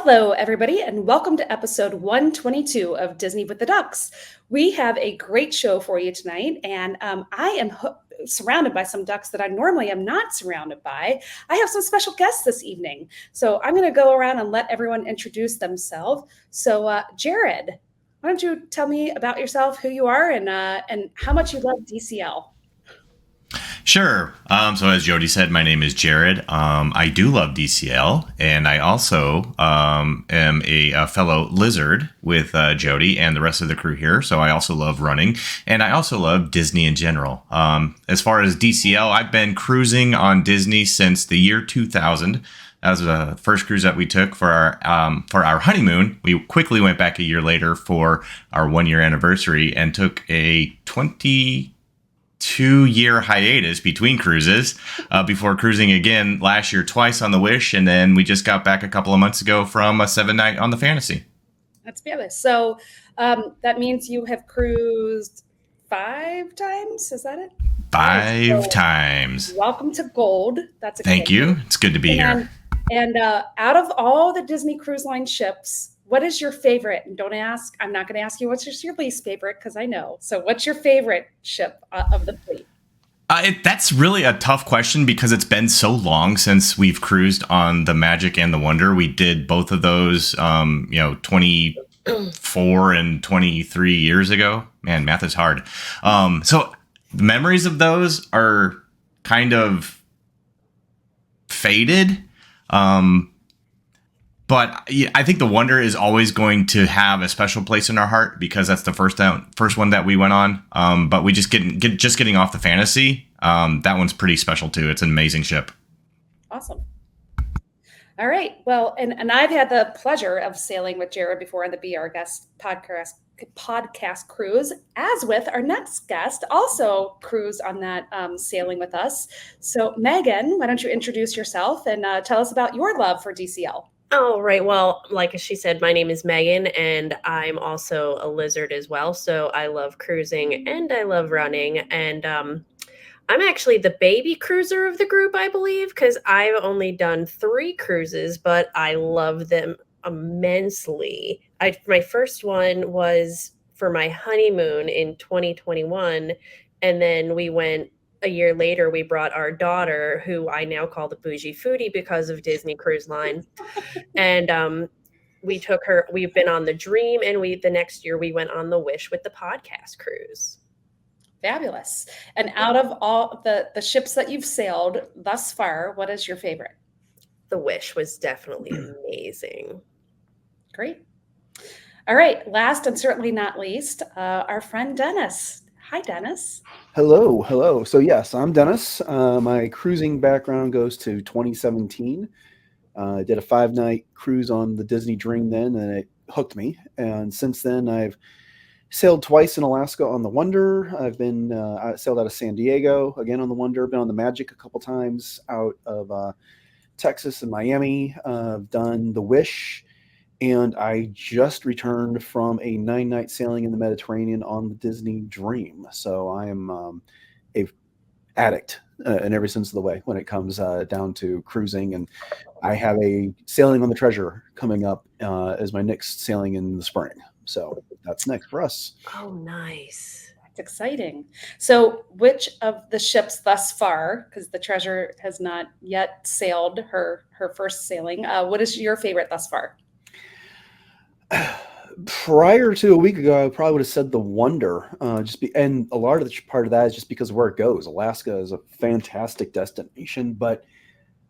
Hello, everybody, and welcome to episode 122 of Disney with the Ducks. We have a great show for you tonight, and I am surrounded by some ducks that I normally am not surrounded by. I have some special guests this evening, so I'm going to go around and let everyone introduce themselves. So, Jared, why don't you tell me about yourself, who you are, and how much you love DCL? Sure. So as Jody said, my name is Jared. I do love DCL, and I also am a fellow lizard with Jody and the rest of the crew here. So I also love running, and I also love Disney in general. As far as DCL, I've been cruising on Disney since the year 2000. That was the first cruise that we took for our honeymoon. We quickly went back a year later for our 1 year anniversary and took a 22-year hiatus between cruises before cruising again last year twice on the Wish, and then we just got back a couple of months ago from a 7-night on the Fantasy. That's fabulous. So that means you have cruised 5 times. Is that it? Five times. Welcome to Gold. That's Thank you. It's good to be here. And out of all the Disney Cruise Line ships, what is your favorite? And don't ask, I'm not going to ask you what's your least favorite because I know. So what's your favorite ship of the fleet? That's really a tough question because it's been so long since we've cruised on the Magic and the Wonder. We did both of those, 24 and 23 years ago. Man, math is hard. So the memories of those are kind of faded. But I think the Wonder is always going to have a special place in our heart because that's the first one that we went on. But we just getting off the Fantasy. That one's pretty special too. It's an amazing ship. Awesome. All right. Well, and I've had the pleasure of sailing with Jared before on the Be Our Guest podcast cruise, as with our next guest, also cruised on that sailing with us. So, Megan, why don't you introduce yourself and tell us about your love for DCL? Oh, right. Well, like she said, my name is Megan, and I'm also a lizard as well. So I love cruising and I love running. And I'm actually the baby cruiser of the group, I believe, because I've only done 3 cruises, but I love them immensely. My first one was for my honeymoon in 2021, and then we went a year later. We brought our daughter, who I now call the bougie foodie because of Disney Cruise Line, and we took her. We've been on the Dream, and the next year we went on the Wish with the podcast cruise. Fabulous. And out of all the ships that you've sailed thus far, what is your favorite? The Wish was definitely amazing. Great. All right. Last and certainly not least, our friend Dennis. Hi, Dennis. Hello. So yes, I'm Dennis. My cruising background goes to 2017. I did a 5-night cruise on the Disney Dream then, and it hooked me. And since then, I've sailed twice in Alaska on the Wonder. I've been I sailed out of San Diego again on the Wonder. Been on the Magic a couple times out of Texas and Miami. I've done the Wish. And I just returned from a 9-night sailing in the Mediterranean on the Disney Dream. So I am a addict in every sense of the way when it comes down to cruising. And I have a sailing on the Treasure coming up as my next sailing in the spring. So that's next for us. Oh, nice. That's exciting. So which of the ships thus far, because the Treasure has not yet sailed her first sailing, what is your favorite thus far? Prior to a week ago, I probably would have said the Wonder. And a lot of the part of that is just because of where it goes. Alaska is a fantastic destination, but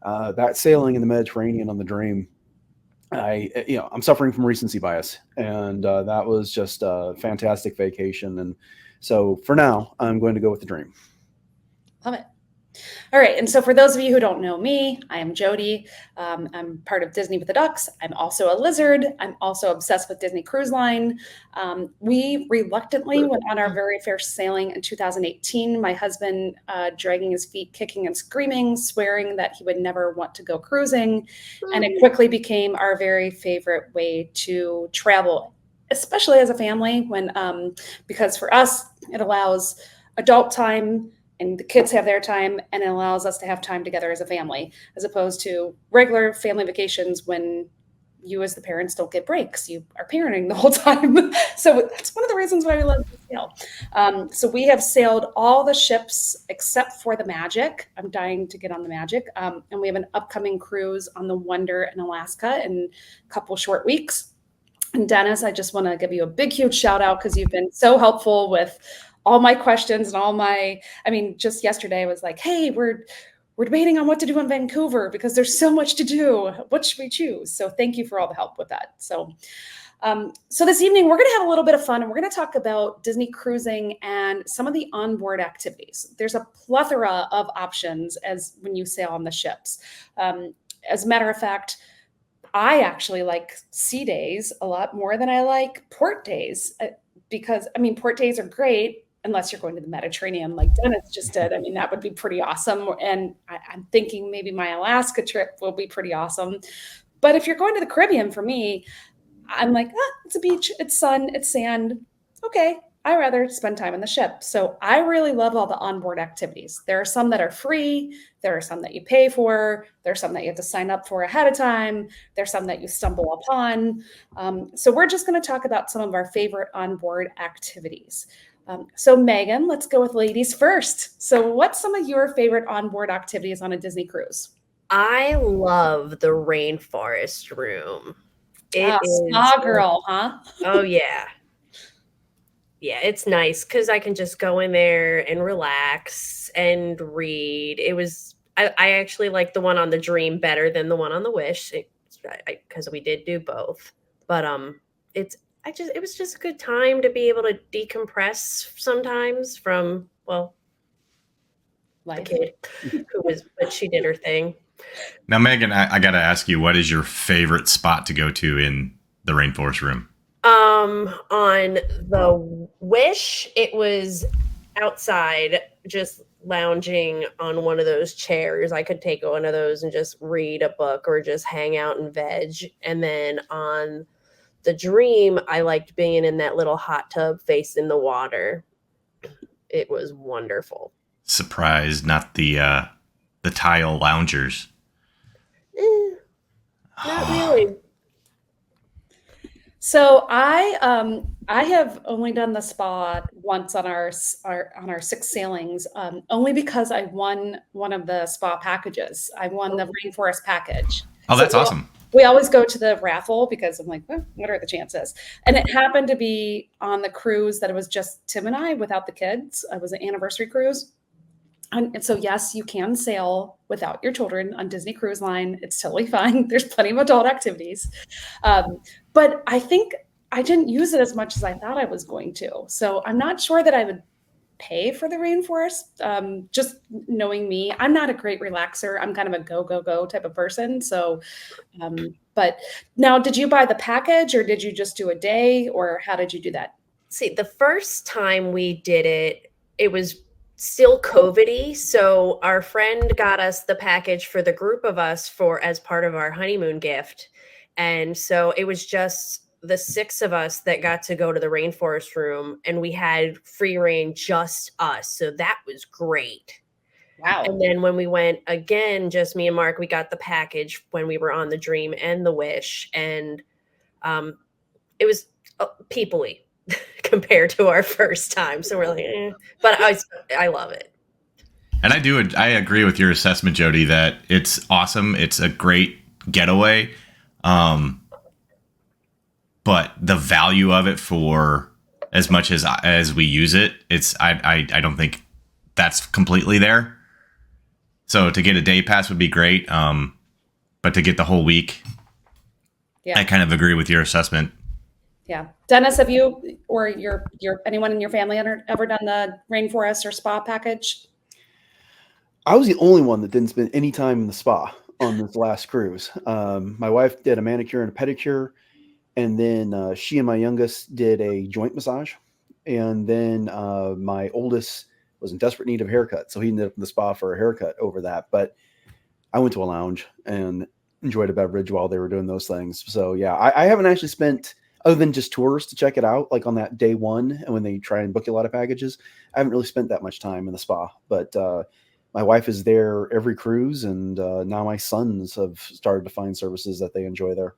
that sailing in the Mediterranean on the Dream, I'm suffering from recency bias, and that was just a fantastic vacation. And so for now, I'm going to go with the Dream. Love it. All right. And so for those of you who don't know me, I am Jody. I'm part of Disney with the Ducks. I'm also a lizard. I'm also obsessed with Disney Cruise Line. We reluctantly went on our very first sailing in 2018. My husband dragging his feet, kicking and screaming, swearing that he would never want to go cruising. And it quickly became our very favorite way to travel, especially as a family, because for us, it allows adult time and the kids have their time, and it allows us to have time together as a family, as opposed to regular family vacations when you as the parents don't get breaks. You are parenting the whole time. So that's one of the reasons why we love to sail. So we have sailed all the ships except for the Magic. I'm dying to get on the Magic. And we have an upcoming cruise on the Wonder in Alaska in a couple short weeks. And Dennis, I just want to give you a big, huge shout out because you've been so helpful with all my questions and all my, I mean, just yesterday I was like, hey, we're debating on what to do in Vancouver because there's so much to do. What should we choose? So thank you for all the help with that. So this evening, we're going to have a little bit of fun, and we're going to talk about Disney cruising and some of the onboard activities. There's a plethora of options as when you sail on the ships. As a matter of fact, I actually like sea days a lot more than I like port days because, I mean, port days are great unless you're going to the Mediterranean like Dennis just did. I mean, that would be pretty awesome. And I'm thinking maybe my Alaska trip will be pretty awesome. But if you're going to the Caribbean, for me, I'm like, it's a beach, it's sun, it's sand. Okay, I'd rather spend time on the ship. So I really love all the onboard activities. There are some that are free. There are some that you pay for. There are some that you have to sign up for ahead of time. There's some that you stumble upon. So we're just going to talk about some of our favorite onboard activities. So Megan, let's go with ladies first. So what's some of your favorite onboard activities on a Disney cruise? I love the rainforest room. It is spa girl, huh? Oh yeah. Yeah, it's nice because I can just go in there and relax and read. I actually like the one on the Dream better than the one on the Wish because we did do both. But it was just a good time to be able to decompress sometimes from, well, Life. the kid but she did her thing. Now, Megan, I got to ask you, what is your favorite spot to go to in the rainforest room? On the Wish, it was outside, just lounging on one of those chairs. I could take one of those and just read a book or just hang out and veg. And then on the Dream, I liked being in that little hot tub facing the water. It was wonderful. Surprised, not the tile loungers. Not really. So I have only done the spa once on our 6 sailings, only because I won one of the spa packages. I won the rainforest package. Oh, that's awesome. We always go to the raffle because I'm like, what are the chances? And it happened to be on the cruise that it was just Tim and I without the kids. It was an anniversary cruise. And so, yes, you can sail without your children on Disney Cruise Line. It's totally fine. There's plenty of adult activities. But I think I didn't use it as much as I thought I was going to. So I'm not sure that I would pay for the rainforest. Just knowing me, I'm not a great relaxer. I'm kind of a go, go, go type of person. So, but now, did you buy the package or did you just do a day or how did you do that? See, the first time we did it, it was still COVID-y. So our friend got us the package for the group of us as part of our honeymoon gift. And so it was just the 6 of us that got to go to the rainforest room, and we had free reign, just us. So that was great. Wow. And then when we went again, just me and Mark, we got the package when we were on the Dream and the Wish. And it was people-y compared to our first time. So we're like, but I love it. And I agree with your assessment, Jody, that it's awesome. It's a great getaway. But the value of it for as much as we use it, I don't think that's completely there. So to get a day pass would be great. But to get the whole week, I kind of agree with your assessment. Yeah. Dennis, have you or your anyone in your family ever done the rainforest or spa package? I was the only one that didn't spend any time in the spa on this last cruise. My wife did a manicure and a pedicure, and then she and my youngest did a joint massage. And then my oldest was in desperate need of a haircut, so he ended up in the spa for a haircut over that. But I went to a lounge and enjoyed a beverage while they were doing those things. So yeah, I haven't actually spent, other than just tours to check it out, like on that day one, and when they try and book you a lot of packages, I haven't really spent that much time in the spa. But my wife is there every cruise, and now my sons have started to find services that they enjoy there.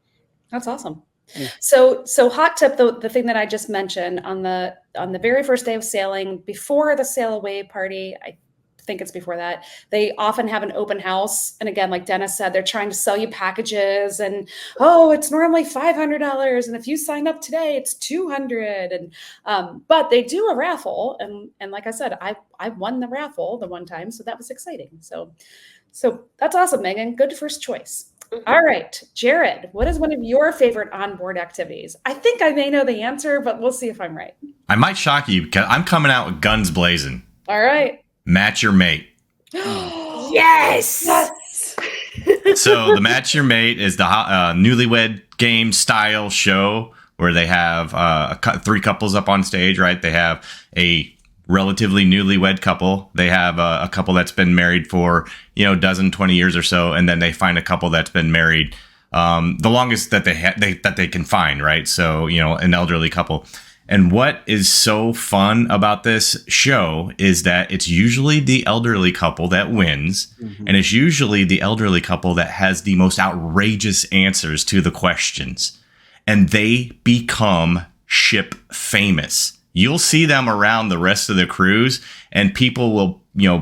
That's awesome. Yeah. So hot tip, the thing that I just mentioned on the very first day of sailing, before the sail away party, I think it's before that, they often have an open house. And again, like Dennis said, they're trying to sell you packages and, oh, it's normally $500. And if you sign up today, it's $200. And, but they do a raffle. And like I said, I won the raffle the one time. So that was exciting. So that's awesome, Megan. Good first choice. All right, Jared, what is one of your favorite onboard activities? I think I may know the answer, but we'll see if I'm right. I might shock you because I'm coming out with guns blazing. All right. Match your mate. Yes. Yes. So the Match Your Mate is the newlywed game style show where they have three couples up on stage, right? They have a relatively newlywed couple. They have a couple that's been married for, a dozen, 20 years or so. And then they find a couple that's been married the longest that they can find, right? So, an elderly couple. And what is so fun about this show is that it's usually the elderly couple that wins. Mm-hmm. And it's usually the elderly couple that has the most outrageous answers to the questions. And they become ship famous. You'll see them around the rest of the cruise, and people will,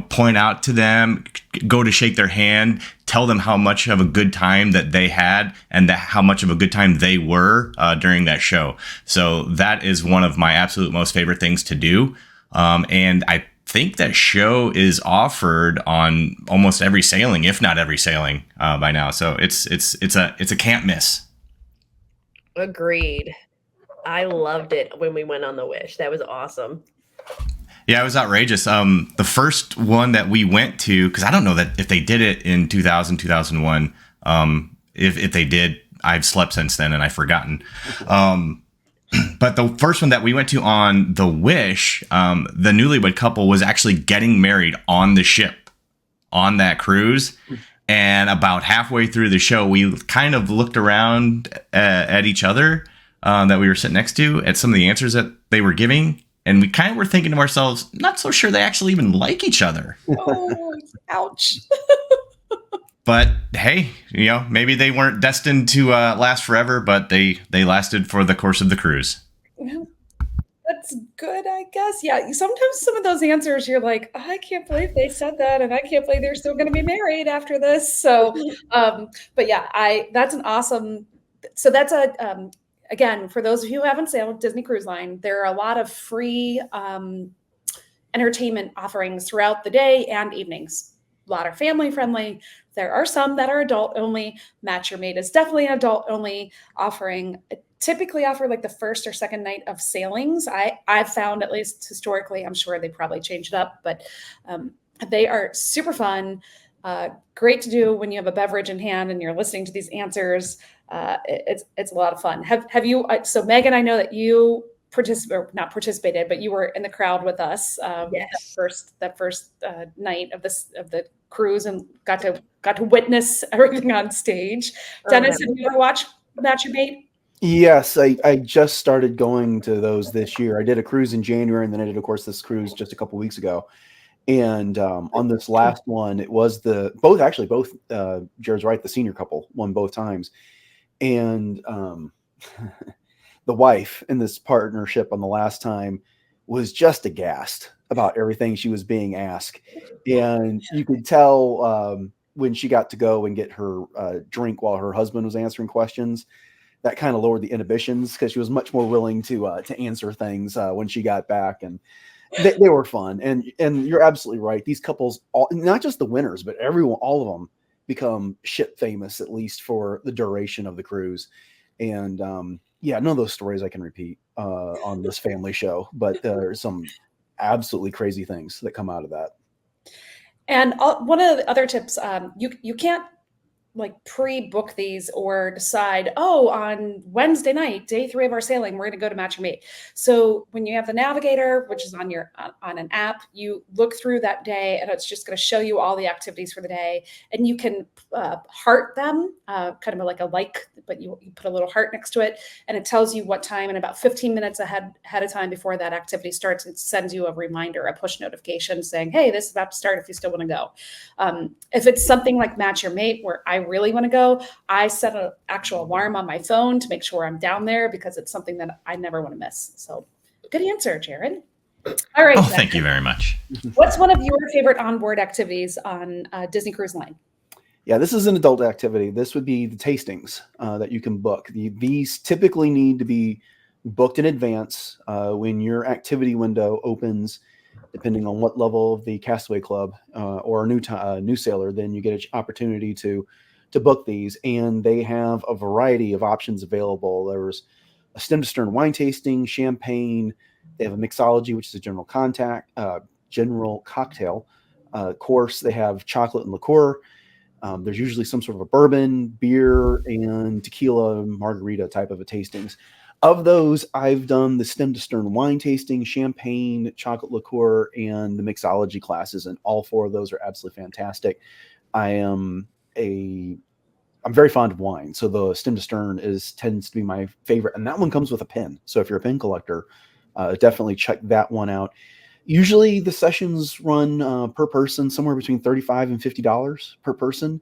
point out to them, go to shake their hand, tell them how much of a good time that they had and how much of a good time they were during that show. So that is one of my absolute most favorite things to do. And I think that show is offered on almost every sailing, if not every sailing by now. So it's a can't miss. Agreed. I loved it when we went on the Wish. That was awesome. Yeah, it was outrageous. The first one that we went to, because I don't know that if they did it in 2000, 2001. If they did, I've slept since then and I've forgotten. But the first one that we went to on the Wish, the newlywed couple was actually getting married on the ship on that cruise. And about halfway through the show, we kind of looked around at each other that we were sitting next to, at some of the answers that they were giving. And we kind of were thinking to ourselves, not so sure they actually even like each other. Oh, ouch. But hey, maybe they weren't destined to last forever, but they lasted for the course of the cruise. That's good, I guess. Yeah, sometimes some of those answers, you're like, I can't believe they said that, and I can't believe they're still going to be married after this. So, but yeah, that's an awesome. So that's again, for those of you who haven't sailed Disney Cruise Line, there are a lot of free entertainment offerings throughout the day and evenings. A lot are family friendly. There are some that are adult only. Match Your Mate is definitely an adult only offering. Typically offer like the first or second night of sailings. I've found, at least historically, I'm sure they probably changed it up, but they are super fun. Great to do when you have a beverage in hand and you're listening to these answers. It's a lot of fun. Have you? So Megan, I know that you not participated, but you were in the crowd with us. Yes. That first night of the cruise, and got to witness everything on stage. Dennis, have you ever watched Match Your Mate? Yes, I just started going to those this year. I did a cruise in January, and then I did, of course, this cruise just a couple weeks ago. And on this last one, it was both Jared's right, the senior couple won both times. And the wife in this partnership on the last time was just aghast about everything she was being asked. And you could tell when she got to go and get her drink while her husband was answering questions, that kind of lowered the inhibitions, because she was much more willing to answer things when she got back. And they were fun. And you're absolutely right. These couples, not just the winners, but everyone, all of them become ship famous, at least for the duration of the cruise. And none of those stories I can repeat on this family show, but there are some absolutely crazy things that come out of that. And one of the other tips, you can't like pre-book these or decide, on Wednesday night, day 3 of our sailing, we're going to go to Match Your Mate. So when you have the navigator, which is on an app, you look through that day and it's just going to show you all the activities for the day. And you can heart them, kind of like a like, but you put a little heart next to it, and it tells you what time, and about 15 minutes ahead of time before that activity starts, it sends you a reminder, a push notification saying, hey, this is about to start if you still want to go. If it's something like Match Your Mate, where I really want to go, I set an actual alarm on my phone to make sure I'm down there because it's something that I never want to miss. So good answer, Jared. All right. Oh, thank you very much. What's one of your favorite onboard activities on Disney Cruise Line? Yeah, this is an adult activity. This would be the tastings that you can book. These typically need to be booked in advance when your activity window opens, depending on what level of the Castaway Club or a new sailor. Then you get an opportunity to book these, and they have a variety of options available. There's a stem to stern wine tasting, champagne. They have a mixology, which is a general cocktail course. They have chocolate and liqueur. There's usually some sort of a bourbon, beer, and tequila, margarita type of a tastings. Of those, I've done the stem to stern wine tasting, champagne, chocolate liqueur, and the mixology classes, and all 4 of those are absolutely fantastic. I'm very fond of wine, so the stem to stern tends to be my favorite, and that one comes with a pin. So if you're a pin collector, definitely check that one out. Usually the sessions run per person somewhere between $35 and $50 per person.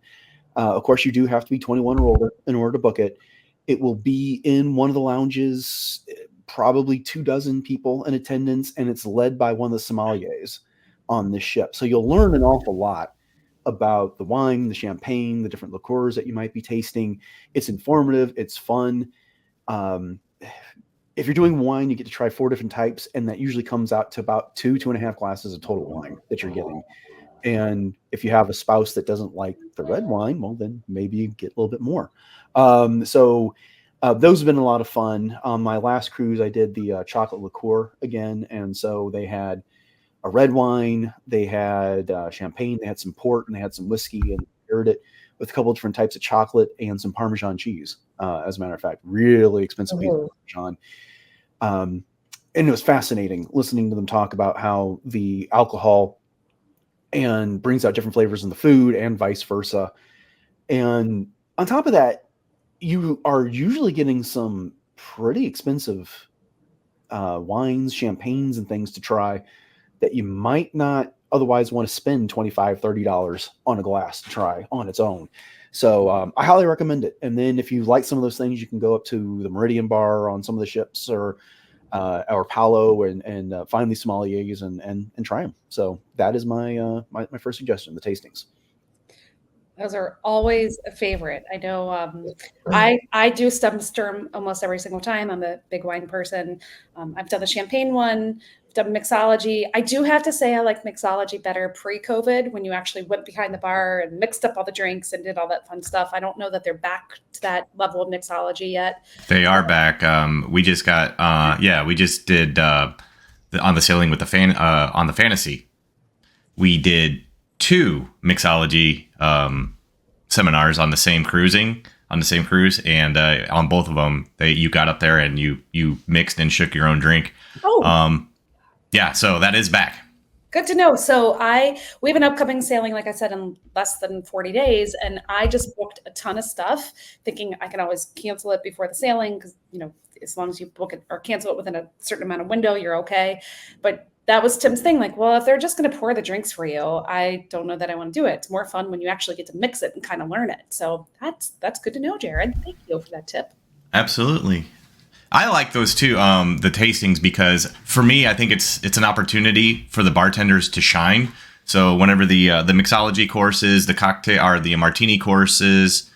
Of course, you do have to be 21 or older in order to book it. It will be in one of the lounges, probably 24 people in attendance, and it's led by one of the sommeliers on this ship. So you'll learn an awful lot about the wine, the champagne, the different liqueurs that you might be tasting. It's informative. It's fun. If you're doing wine, you get to try 4 different types, and that usually comes out to about 2.5 glasses of total wine that you're getting. And if you have a spouse that doesn't like the red wine, well, then maybe you get a little bit more. So those have been a lot of fun. On my last cruise, I did the chocolate liqueur again. And so they had a red wine, they had champagne, they had some port, and they had some whiskey, and paired it with a couple of different types of chocolate and some Parmesan cheese. As a matter of fact, really expensive piece of Parmesan. And it was fascinating listening to them talk about how the alcohol and brings out different flavors in the food and vice versa. And on top of that, you are usually getting some pretty expensive wines, champagnes, and things to try that you might not otherwise want to spend $25, $30 on a glass to try on its own. So I highly recommend it. And then if you like some of those things, you can go up to the Meridian Bar on some of the ships or Palo and find these sommeliers and try them. So that is my my first suggestion, the tastings. Those are always a favorite. I know I do stem sturm almost every single time. I'm a big wine person. I've done the champagne one, I've done mixology. I do have to say I like mixology better pre-COVID when you actually went behind the bar and mixed up all the drinks and did all that fun stuff. I don't know that they're back to that level of mixology yet. They are back. We just got, we just did on the sailing with on the Fantasy. We did 2 mixology seminars on the same cruise, and on both of them, you got up there and you mixed and shook your own drink. Oh, so that is back. good to know. So we have an upcoming sailing, like I said, in less than 40 days, and I just booked a ton of stuff, thinking I can always cancel it before the sailing because as long as you book it or cancel it within a certain amount of window, you're okay. But that was Tim's thing. Like, well, if they're just going to pour the drinks for you, I don't know that I want to do it. It's more fun when you actually get to mix it and kind of learn it. So that's good to know, Jared. Thank you for that tip. Absolutely. I like those too, the tastings, because for me, I think it's an opportunity for the bartenders to shine. So whenever the mixology courses, the cocktail or the martini courses,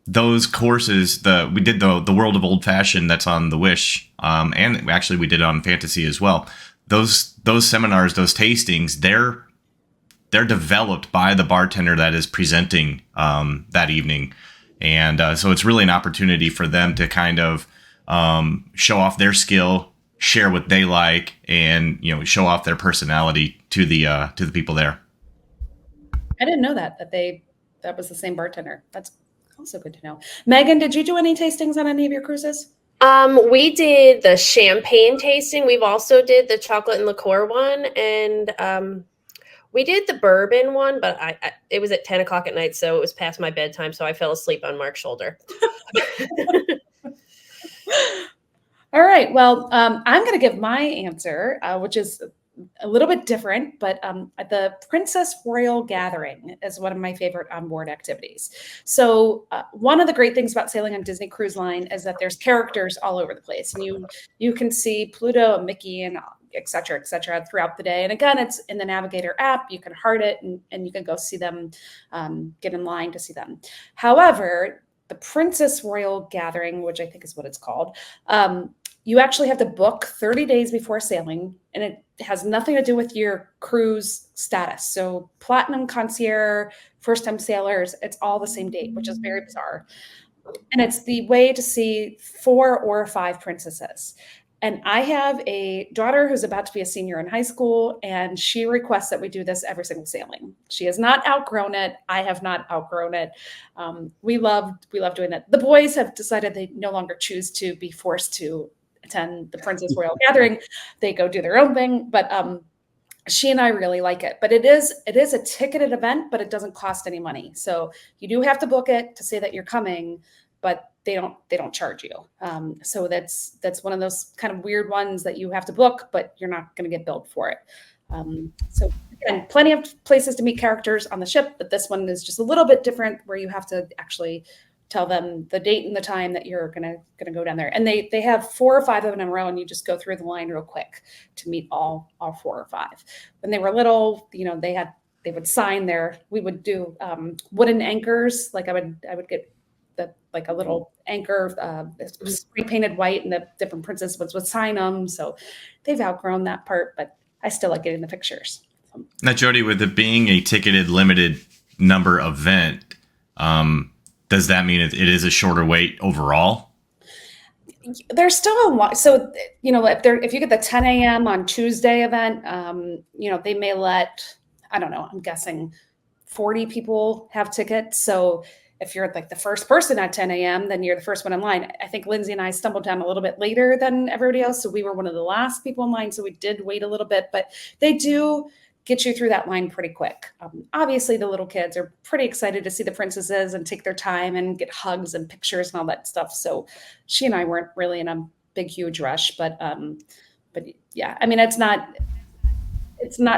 those courses, we did the World of Old Fashioned that's on the Wish, and actually we did it on Fantasy as well. Those seminars, those tastings, they're developed by the bartender that is presenting that evening, and so it's really an opportunity for them to kind of show off their skill, share what they like, and show off their personality to the people there. I didn't know that was the same bartender. That's also good to know. Megan, did you do any tastings on any of your cruises? We did the champagne tasting. We've also did the chocolate and liqueur one, and we did the bourbon one, but it was at 10 o'clock at night, so it was past my bedtime, so I fell asleep on Mark's shoulder. All right. Well, I'm going to give my answer, which is a little bit different, but the Princess Royal Gathering is one of my favorite onboard activities. So one of the great things about sailing on Disney Cruise Line is that there's characters all over the place, and you can see Pluto and Mickey and et cetera, throughout the day. And again, it's in the Navigator app. You can heart it, and you can go see them, get in line to see them. However, the Princess Royal Gathering, which I think is what it's called, you actually have to book 30 days before sailing, and it has nothing to do with your cruise status. So Platinum Concierge, first-time sailors, it's all the same date, which is very bizarre. And it's the way to see 4 or 5 princesses. And I have a daughter who's about to be a senior in high school, and she requests that we do this every single sailing. She has not outgrown it. I have not outgrown it. We love doing it. The boys have decided they no longer choose to be forced to attend the Princess Royal Gathering. They go do their own thing, but she and I really like it. But it is a ticketed event, but it doesn't cost any money. So you do have to book it to say that you're coming, but they don't charge you. So that's one of those kind of weird ones that you have to book, but you're not going to get billed for it. So again, plenty of places to meet characters on the ship, but this one is just a little bit different, where you have to actually tell them the date and the time that you're gonna go down there. And they have 4 or 5 of them in a row, and you just go through the line real quick to meet all 4 or 5. When they were little, they would sign we would do wooden anchors. Like I would get like a little anchor, spray painted white, and the different princesses would sign them. So they've outgrown that part, but I still like getting the pictures. Now, Jodie, with it being a ticketed limited number event, does that mean it is a shorter wait overall? There's still a lot. So, if you get the 10 a.m. on Tuesday event, they may let, I don't know, I'm guessing 40 people have tickets. So if you're like the first person at 10 a.m., then you're the first one in line. I think Lindsay and I stumbled down a little bit later than everybody else. So we were one of the last people in line. So we did wait a little bit, but they do get you through that line pretty quick. Obviously, the little kids are pretty excited to see the princesses and take their time and get hugs and pictures and all that stuff. So she and I weren't really in a big, huge rush, but yeah, I mean, it's not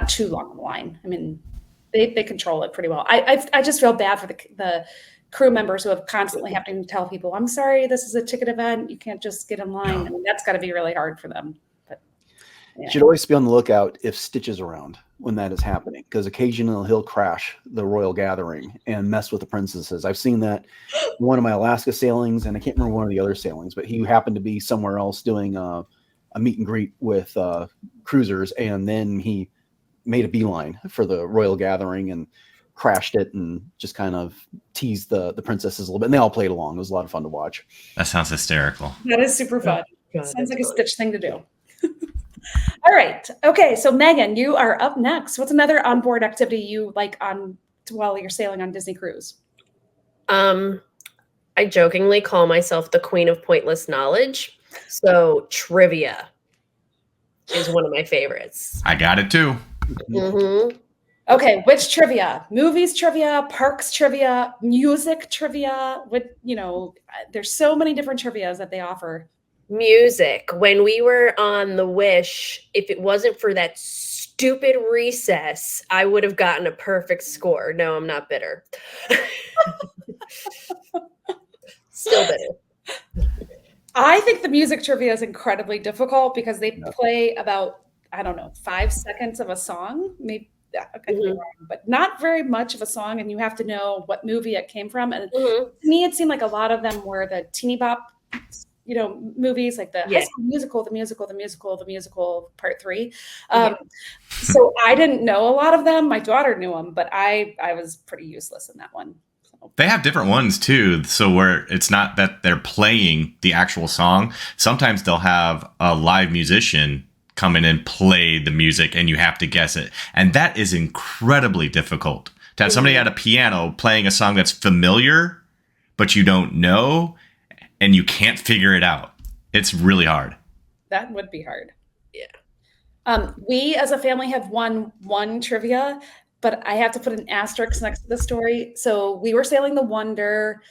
too long of a line. I mean, they control it pretty well. I just feel bad for the crew members who have constantly having to tell people, I'm sorry, this is a ticket event. You can't just get in line. I mean, that's got to be really hard for them. But yeah. You should always be on the lookout if Stitch is around when that is happening, because occasionally he'll crash the Royal Gathering and mess with the princesses. I've seen that in one of my Alaska sailings, and I can't remember one of the other sailings, but he happened to be somewhere else doing a meet and greet with cruisers, and then he made a beeline for the Royal Gathering and crashed it and just kind of teased the princesses a little bit, and they all played along. It was a lot of fun to watch. That sounds hysterical. That is super fun. God, sounds like a Stitch thing to do. All right. Okay. So Megan, you are up next. What's another onboard activity you like while you're sailing on Disney Cruise? I jokingly call myself the queen of pointless knowledge. So trivia is one of my favorites. I got it too. Mm-hmm. Okay, which trivia? Movies trivia, parks trivia, music trivia. There's so many different trivias that they offer. Music. When we were on the Wish, if it wasn't for that stupid recess, I would have gotten a perfect score. No, I'm not bitter. Still bitter. I think the music trivia is incredibly difficult because they play about, 5 seconds of a song, maybe. I could be wrong, but not very much of a song, and you have to know what movie it came from. And to me, it seemed like a lot of them were the teeny bop, movies, like the High School Musical, the musical part 3. So I didn't know a lot of them. My daughter knew them, but I was pretty useless in that one. So. They have different ones too. So where it's not that they're playing the actual song. Sometimes they'll have a live musician come in and play the music, and you have to guess it. And that is incredibly difficult. To have somebody at a piano playing a song that's familiar, but you don't know, and you can't figure it out. It's really hard. That would be hard. Yeah. We as a family have won one trivia, but I have to put an asterisk next to the story. So we were sailing the Wonder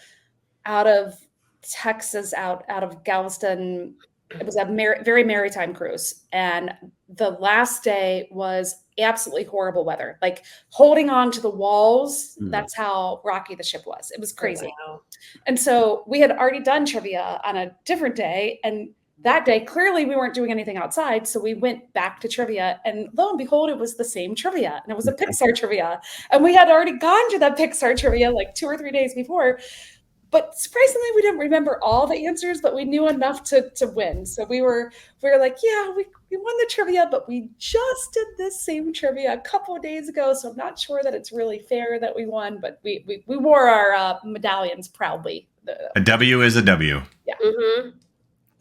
out of Texas, out of Galveston. It was a very maritime cruise, and the last day was absolutely horrible weather, like holding on to the walls. That's how rocky the ship was. It was crazy. Oh, wow. And so we had already done trivia on a different day. And that day, clearly we weren't doing anything outside. So we went back to trivia, and lo and behold, it was the same trivia, and it was a Pixar trivia. And we had already gone to that Pixar trivia like 2 or 3 days before. But surprisingly, we didn't remember all the answers, but we knew enough to win. So we were like, yeah, we won the trivia, but we just did this same trivia a couple of days ago. So I'm not sure that it's really fair that we won, but we wore our medallions proudly. A W is a W. Yeah. Mm-hmm.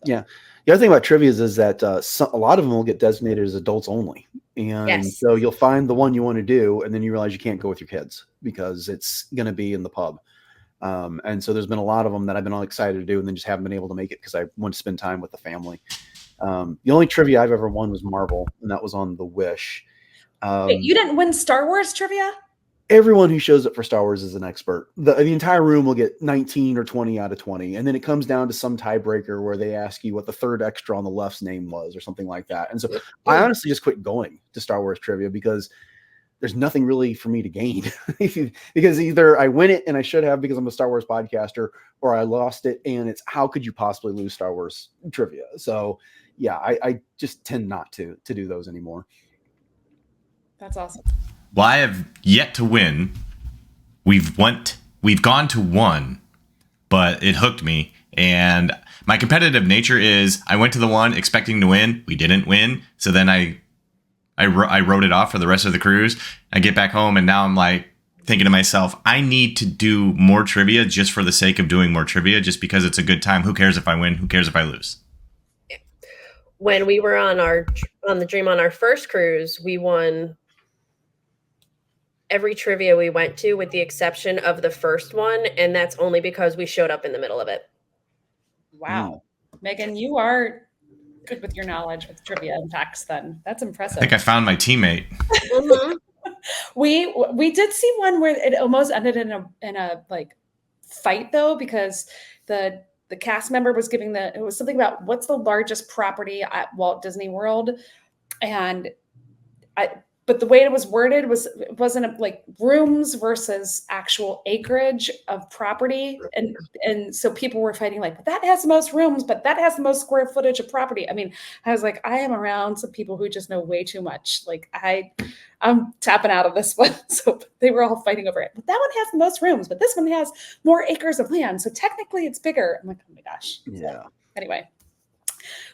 Yeah. The other thing about trivia is that a lot of them will get designated as adults only. And Yes. so you'll find the one you want to do, and then you realize you can't go with your kids because it's going to be in the pub. And so there's been a lot of them that I've been all excited to do and then just haven't been able to make it because I want to spend time with the family. The only trivia I've ever won was Marvel, and that was on the Wish. Wait, you didn't win Star Wars trivia? Everyone who shows up for Star Wars is an expert. The entire room will get 19 or 20 out of 20. And then it comes down to some tiebreaker where they ask you what the third extra on the left's name was or something like that. And so I honestly just quit going to Star Wars trivia because there's nothing really for me to gain because either I win it and I should have because I'm a Star Wars podcaster, or I lost it and it's how could you possibly lose Star Wars trivia? So yeah, I just tend not to do those anymore. That's awesome. Well, I have yet to win. We've gone to one, but it hooked me. And my competitive nature is I went to the one expecting to win. We didn't win. So then I wrote it off for the rest of the cruise. I get back home and now I'm like thinking to myself, I need to do more trivia just for the sake of doing more trivia, just because it's a good time. Who cares if I win? Who cares if I lose? When we were on the Dream on our first cruise, we won every trivia we went to with the exception of the first one. And that's only because we showed up in the middle of it. Wow. Megan, you are good with your knowledge with trivia and facts then. That's impressive. I think I found my teammate. Mm-hmm. We did see one where it almost ended in a like fight though, because the cast member was giving it was something about what's the largest property at Walt Disney World. And but the way it was worded wasn't like rooms versus actual acreage of property. And so people were fighting like, but that has the most rooms, but that has the most square footage of property. I mean, I was like, I am around some people who just know way too much. Like I'm tapping out of this one. So they were all fighting over it. But that one has the most rooms, but this one has more acres of land. So technically it's bigger. I'm like, oh my gosh. Yeah. So, anyway.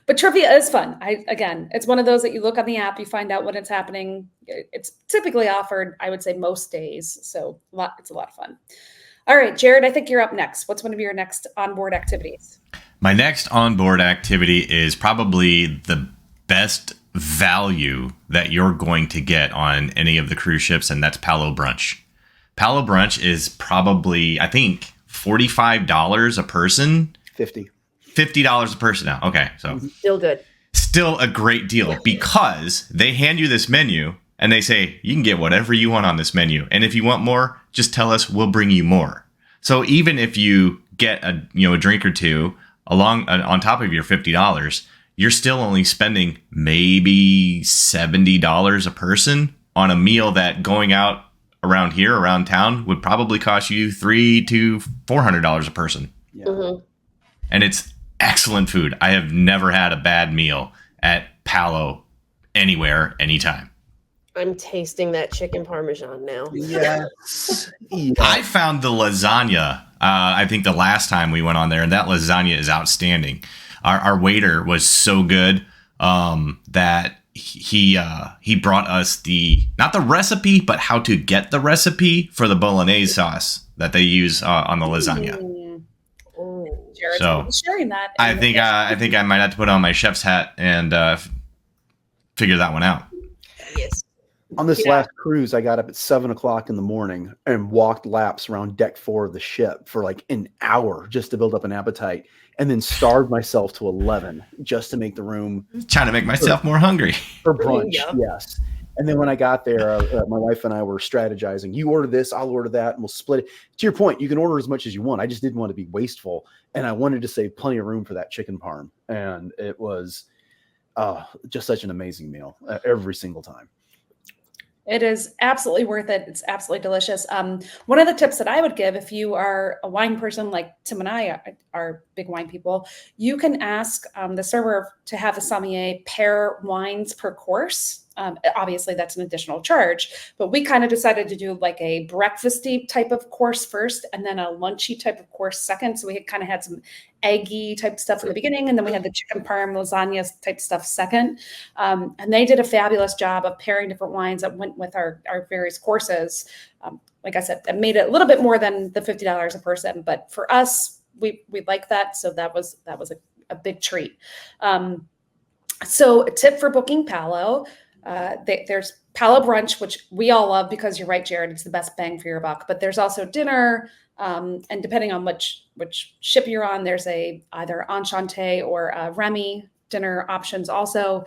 But trivia is fun. It's one of those that you look on the app, you find out when it's happening. It's typically offered, I would say, most days. So it's a lot of fun. All right, Jared, I think you're up next. What's one of your next onboard activities? My next onboard activity is probably the best value that you're going to get on any of the cruise ships, and that's Palo Brunch. Palo Brunch is probably, I think, $45 a person. $50 a person now. Okay, so Still good. Still a great deal because they hand you this menu and they say you can get whatever you want on this menu, and if you want more, just tell us, we'll bring you more. So even if you get a drink or two on top of your $50, you're still only spending maybe $70 a person on a meal that going out around town would probably cost you $300 to $400 a person. Yeah. Mm-hmm. And it's excellent food. I have never had a bad meal at Palo anywhere, anytime. I'm tasting that chicken parmesan now. Yes. I found the lasagna, I think the last time we went on there, and that lasagna is outstanding. Our waiter was so good that he brought us not the recipe, but how to get the recipe for the bolognese sauce that they use on the lasagna. Jared's So, sharing that. I think I might have to put on my chef's hat and figure that one out. Yes. On this last cruise, I got up at 7:00 in the morning and walked laps around deck 4 of the ship for like an hour just to build up an appetite, and then starved myself to 11 just to make the room Trying to make myself more hungry. for brunch. Yeah. Yes. And then when I got there, my wife and I were strategizing. You order this, I'll order that, and we'll split it. To your point, you can order as much as you want. I just didn't want to be wasteful, and I wanted to save plenty of room for that chicken parm. And it was just such an amazing meal every single time. It is absolutely worth it. It's absolutely delicious. One of the tips that I would give if you are a wine person like Tim and I are big wine people, you can ask the server to have the sommelier pair wines per course. Obviously, that's an additional charge, but we kind of decided to do like a breakfasty type of course first and then a lunchy type of course second. So we kind of had some eggy type stuff in the beginning, and then we had the chicken parm, lasagna type stuff second. And they did a fabulous job of pairing different wines that went with our various courses. Like I said, it made it a little bit more than the $50 a person, but for us, we like that. So that was a big treat. So a tip for booking Palo. There's Palo brunch, which we all love because you're right, Jared, it's the best bang for your buck. But there's also dinner, and depending on which ship you're on, there's either Enchanté or Remy dinner options also.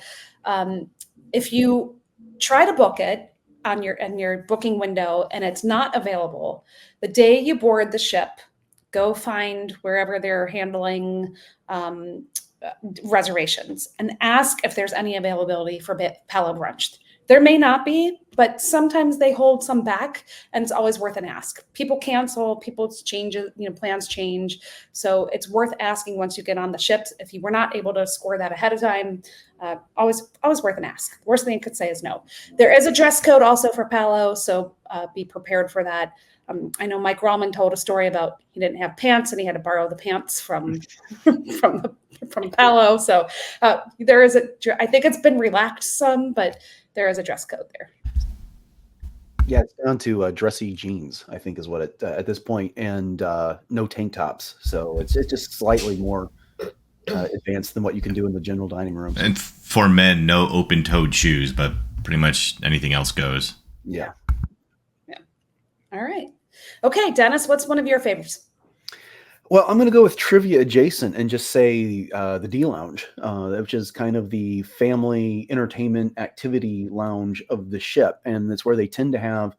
If you try to book it on your booking window and it's not available, the day you board the ship, go find wherever they're handling reservations and ask if there's any availability for Palo brunch. There may not be, but sometimes they hold some back, and it's always worth an ask. People cancel, people's changes, plans change. So it's worth asking once you get on the ship. If you were not able to score that ahead of time, always worth an ask. The worst thing you could say is no. There is a dress code also for Palo, so be prepared for that. I know Mike Rallman told a story about he didn't have pants and he had to borrow the pants from Palo. So there is I think it's been relaxed some, but there is a dress code there. Yeah, it's down to dressy jeans, I think is what it at this point, and no tank tops. So it's just slightly more advanced than what you can do in the general dining room. And for men, no open-toed shoes, but pretty much anything else goes. Yeah. All right. Okay, Dennis, what's one of your favorites? Well, I'm going to go with trivia adjacent and just say the D Lounge, which is kind of the family entertainment activity lounge of the ship. And it's where they tend to have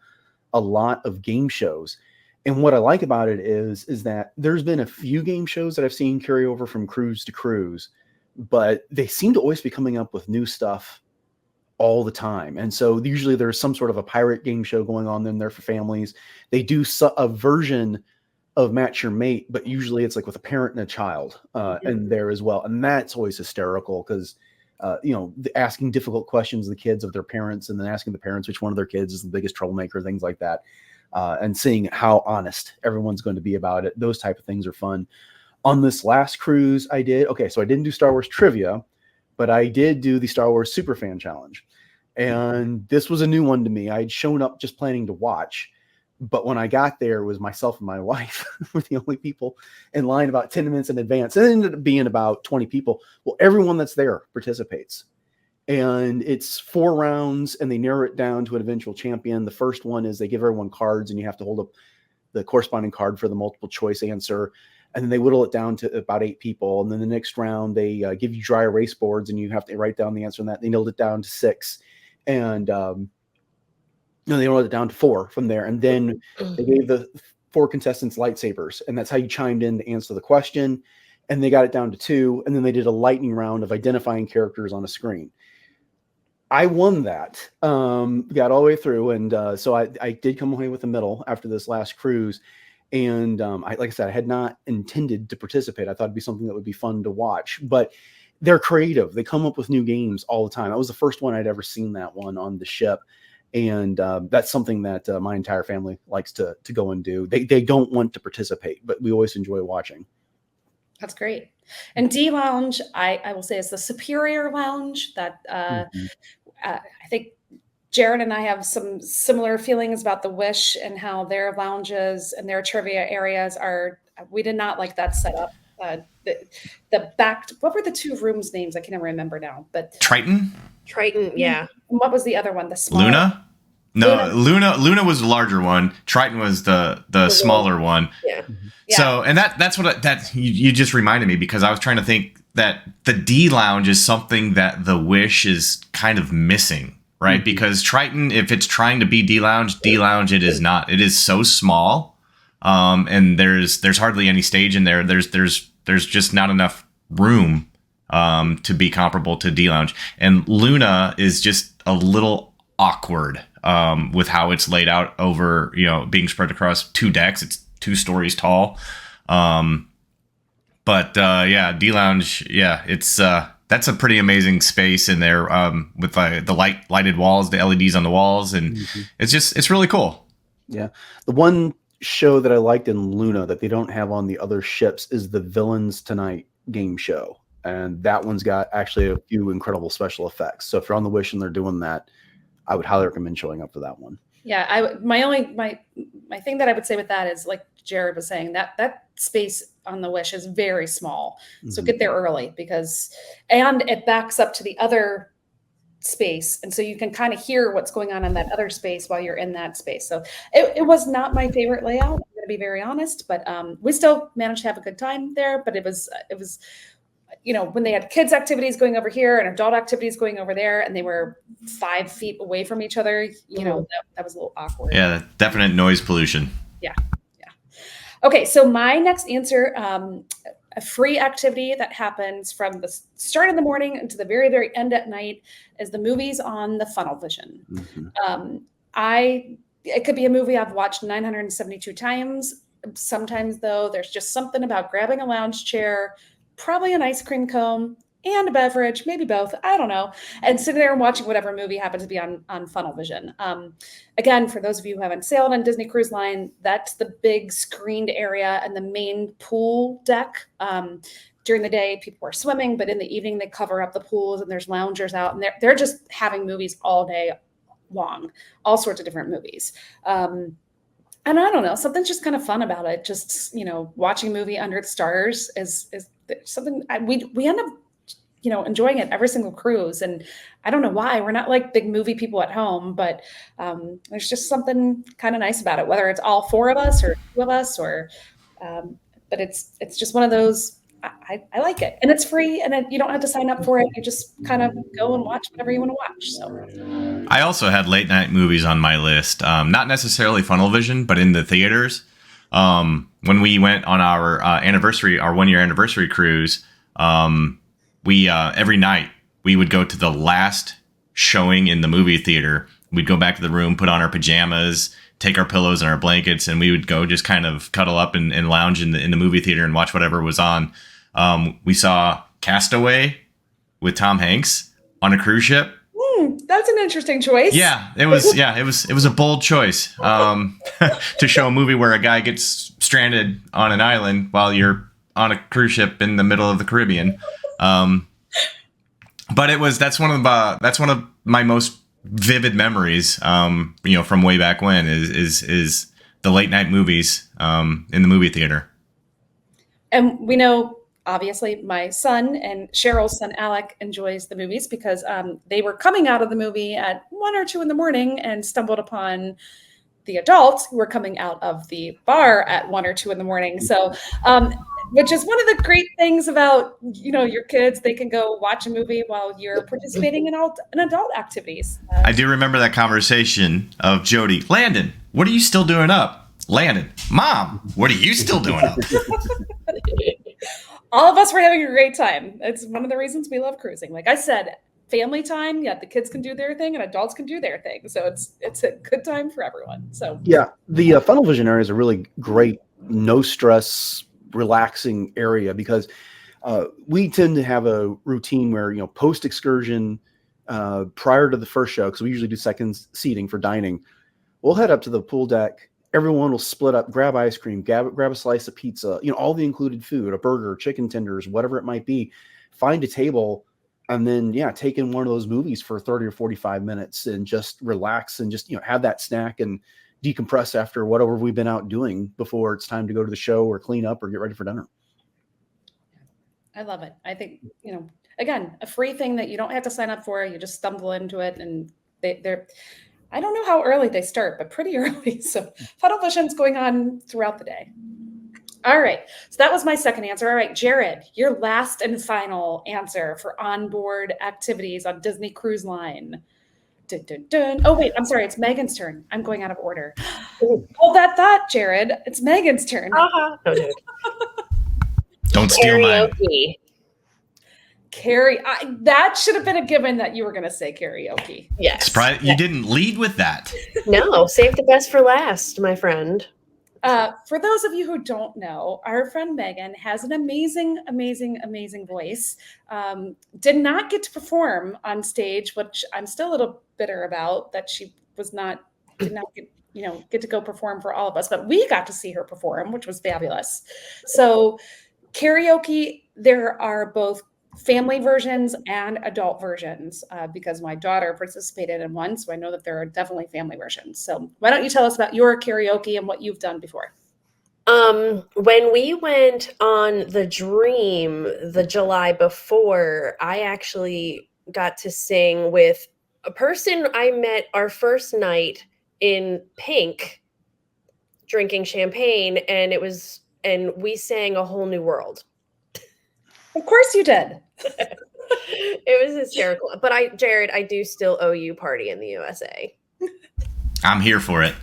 a lot of game shows. And what I like about it is that there's been a few game shows that I've seen carry over from cruise to cruise, but they seem to always be coming up with new stuff all the time. And so usually there's some sort of a pirate game show going on in there for families. They do a version of Match Your Mate, but usually it's like with a parent and a child in there as well. And that's always hysterical because, asking difficult questions to the kids of their parents and then asking the parents which one of their kids is the biggest troublemaker, things like that. And seeing how honest everyone's going to be about it. Those type of things are fun. On this last cruise I didn't do Star Wars trivia, but I did do the Star Wars Superfan Challenge. And this was a new one to me. I'd shown up just planning to watch. But when I got there, it was myself and my wife were the only people in line about 10 minutes in advance. It ended up being about 20 people. Well, everyone that's there participates. And it's 4 rounds, and they narrow it down to an eventual champion. The first one is they give everyone cards, and you have to hold up the corresponding card for the multiple choice answer. And then they whittle it down to about 8 people. And then the next round, they give you dry erase boards, and you have to write down the answer on that. They nailed it down to 6. And they narrowed it down to 4 from there. And then they gave the 4 contestants lightsabers. And that's how you chimed in to answer the question. And they got it down to 2. And then they did a lightning round of identifying characters on a screen. I won that, got all the way through. And so I did come away with a medal after this last cruise. And like I said, I had not intended to participate. I thought it'd be something that would be fun to watch. But they're creative. They come up with new games all the time. That was the first one I'd ever seen that one on the ship. And that's something that my entire family likes to go and do. They don't want to participate, but we always enjoy watching. That's great. And D Lounge, I will say, is the superior lounge that I think Jared and I have some similar feelings about the Wish and how their lounges and their trivia areas are. We did not like that setup. The back, what were the 2 rooms names? I can't remember now, but Triton, yeah. And what was the other one? The smaller Luna? No, Luna was the larger one. Triton was the smaller one. Yeah. So, and that's what you just reminded me, because I was trying to think that the D Lounge is something that the Wish is kind of missing, right? Mm-hmm. Because Triton, if it's trying to be D Lounge, it is not. It is so small, and there's hardly any stage in there. There's just not enough room to be comparable to D Lounge. And Luna is just a little awkward with how it's laid out over, being spread across 2 decks. It's 2 stories tall. But D Lounge, it's that's a pretty amazing space in there with the lighted walls, the LEDs on the walls, and it's really cool. Yeah, the one show that I liked in Luna that they don't have on the other ships is the Villains Tonight game show, and that one's got actually a few incredible special effects. So if you're on the Wish and they're doing that, I would highly recommend showing up for that one. Yeah, my thing that I would say with that is, like Jared was saying, that space on the Wish is very small. So get there early and it backs up to the other space. And so you can kind of hear what's going on in that other space while you're in that space. So it was not my favorite layout, I'm going to be very honest, but we still managed to have a good time there. But it was when they had kids activities going over here and adult activities going over there, and they were 5 feet away from each other, that was a little awkward. Yeah, definite noise pollution. Yeah. Okay, so my next answer, a free activity that happens from the start of the morning until the very, very end at night, is the movies on the Funnel Vision. It could be a movie I've watched 972 times. Sometimes, though, there's just something about grabbing a lounge chair, probably an ice cream cone, and a beverage, maybe both, I don't know, and sitting there and watching whatever movie happens to be on Funnel Vision. Again, for those of you who haven't sailed on Disney Cruise Line, that's the big screened area and the main pool deck. During the day, people are swimming, but in the evening, they cover up the pools and there's loungers out, and they're just having movies all day long, all sorts of different movies. And I don't know, something's just kind of fun about it. Just, watching a movie under the stars is something we end up, enjoying it every single cruise. And I don't know why. We're not like big movie people at home, but there's just something kind of nice about it, whether it's all 4 of us or 2 of us, but it's just one of those, I like it. And it's free, and you don't have to sign up for it. You just kind of go and watch whatever you want to watch. So I also had late night movies on my list, not necessarily Funnel Vision, but in the theaters. When we went on our 1-year anniversary cruise, we every night we would go to the last showing in the movie theater. We'd go back to the room, put on our pajamas, take our pillows and our blankets, and we would go just kind of cuddle up and lounge in the movie theater and watch whatever was on. We saw Castaway with Tom Hanks on a cruise ship. That's an interesting choice. Yeah, it was a bold choice to show a movie where a guy gets stranded on an island while you're on a cruise ship in the middle of the Caribbean. But that's one of my most vivid memories, from way back when is the late night movies in the movie theater. And we know, obviously, my son and Cheryl's son, Alec, enjoys the movies because they were coming out of the movie at 1 or 2 in the morning and stumbled upon the adults who were coming out of the bar at 1 or 2 in the morning. So, which is one of the great things about, your kids. They can go watch a movie while you're participating in adult activities. I do remember that conversation of Jodie. Landon, what are you still doing up? Landon, Mom, what are you still doing up? All of us were having a great time. It's one of the reasons we love cruising. Like I said, family time. Yeah, the kids can do their thing and adults can do their thing. So it's a good time for everyone. So yeah, the Funnel Vision area is a really great, no stress, relaxing area because we tend to have a routine where post excursion, prior to the first show, because we usually do second seating for dining, we'll head up to the pool deck. Everyone will split up, grab ice cream, grab a slice of pizza, all the included food, a burger, chicken tenders, whatever it might be. Find a table, and then take in one of those movies for 30 or 45 minutes and just relax and just have that snack and decompress after whatever we've been out doing before it's time to go to the show or clean up or get ready for dinner. I love it. I think, again, a free thing that you don't have to sign up for. You just stumble into it, and they're I don't know how early they start, but pretty early. So Funnel Vision's going on throughout the day. All right. So that was my second answer. All right, Jared, your last and final answer for onboard activities on Disney Cruise Line. Dun, dun, dun. Oh, wait, I'm sorry. It's Megan's turn. I'm going out of order. Hold that thought, Jared. It's Megan's turn. Uh-huh. Don't steal mine. Karaoke. That should have been a given that you were going to say karaoke. Yes. Surprise! You didn't lead with that. No, save the best for last, my friend. For those of you who don't know, our friend Megan has an amazing, amazing, amazing voice. Did not get to perform on stage, which I'm still a little bitter about that she did not get to go perform for all of us, but we got to see her perform, which was fabulous. So karaoke, there are both family versions and adult versions because my daughter participated in one, so I know that there are definitely family versions. So why don't you tell us about your karaoke and what you've done before? When we went on the Dream the July before, I actually got to sing with a person I met our first night in Pink drinking champagne, and we sang A Whole New World. Of course you did. It was hysterical. But Jared, I do still owe you Party in the USA. I'm here for it.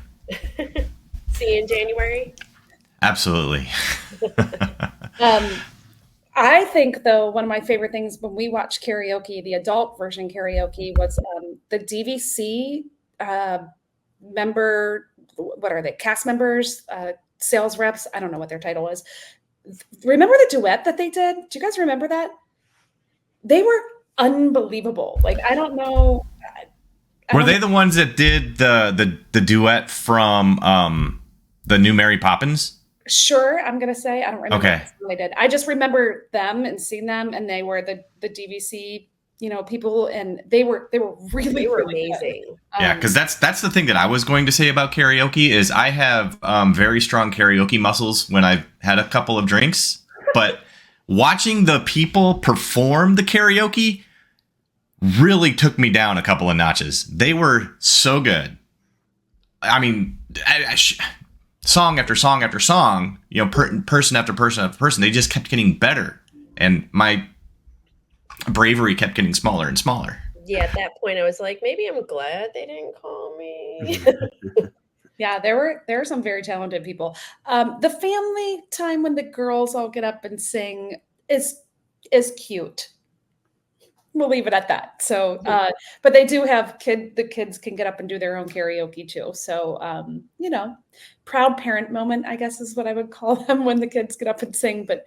See you in January. Absolutely. I think, though, one of my favorite things when we watched karaoke, the adult version karaoke, was the DVC member. What are they? Cast members, sales reps. I don't know what their title is. Remember the duet that they did? Do you guys remember that? They were unbelievable. Like, I don't know. Were they the ones that did the duet from the new Mary Poppins? Sure, I'm gonna say I don't remember. Okay. What they did. I just remember them and seeing them, and they were the DVC, people, and they were really amazing. Good. Yeah, because that's the thing that I was going to say about karaoke is I have very strong karaoke muscles when I've had a couple of drinks, but watching the people perform the karaoke really took me down a couple of notches. They were so good. I mean, song after song after song, person after person after person, they just kept getting better, and my bravery kept getting smaller and smaller. Yeah, at that point I was like, maybe I'm glad they didn't call me. Yeah, there were some very talented people. The family time when the girls all get up and sing is cute. We'll leave it at that. So, but they do have the kids can get up and do their own karaoke too. So, proud parent moment, I guess, is what I would call them when the kids get up and sing, but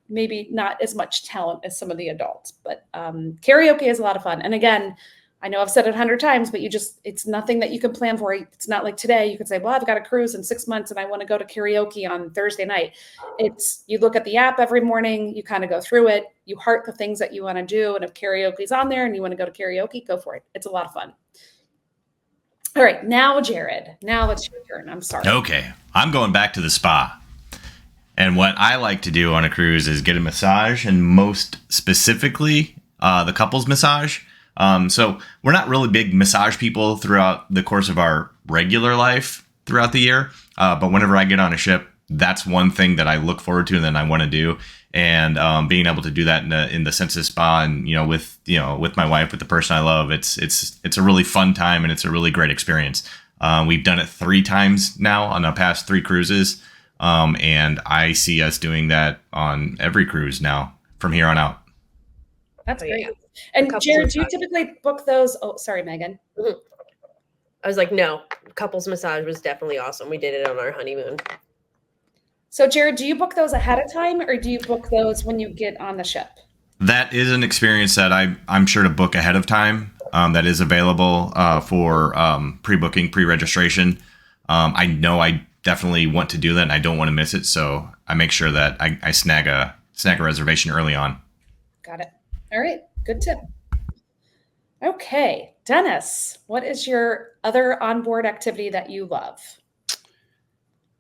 maybe not as much talent as some of the adults. But karaoke is a lot of fun. And again, I know I've said it 100 times, but it's nothing that you can plan for. It's not like today you could say, well, I've got a cruise in 6 months and I want to go to karaoke on Thursday night. You look at the app every morning, you kind of go through it, you heart the things that you want to do. And if karaoke's on there and you want to go to karaoke, go for it. It's a lot of fun. All right, now, Jared, it's your turn. I'm sorry. Okay, I'm going back to the spa. And what I like to do on a cruise is get a massage, and most specifically, the couples massage. So we're not really big massage people throughout the course of our regular life throughout the year. But whenever I get on a ship, that's one thing that I look forward to and then I want to do. And being able to do that in the Senses Spa and, with my wife, with the person I love, it's a really fun time and it's a really great experience. We've done it 3 times now on the past 3 cruises. And I see us doing that on every cruise now from here on out. That's great. And Jared, do you typically book those? Oh, sorry, Megan. Mm-hmm. I was like, no, couples massage was definitely awesome. We did it on our honeymoon. So Jared, do you book those ahead of time or do you book those when you get on the ship? That is an experience that I'm sure to book ahead of time. That is available for pre-booking, pre-registration. I know I definitely want to do that and I don't want to miss it. So I make sure that I snag a reservation early on. Got it. All right. Good tip. Okay. Dennis, what is your other onboard activity that you love?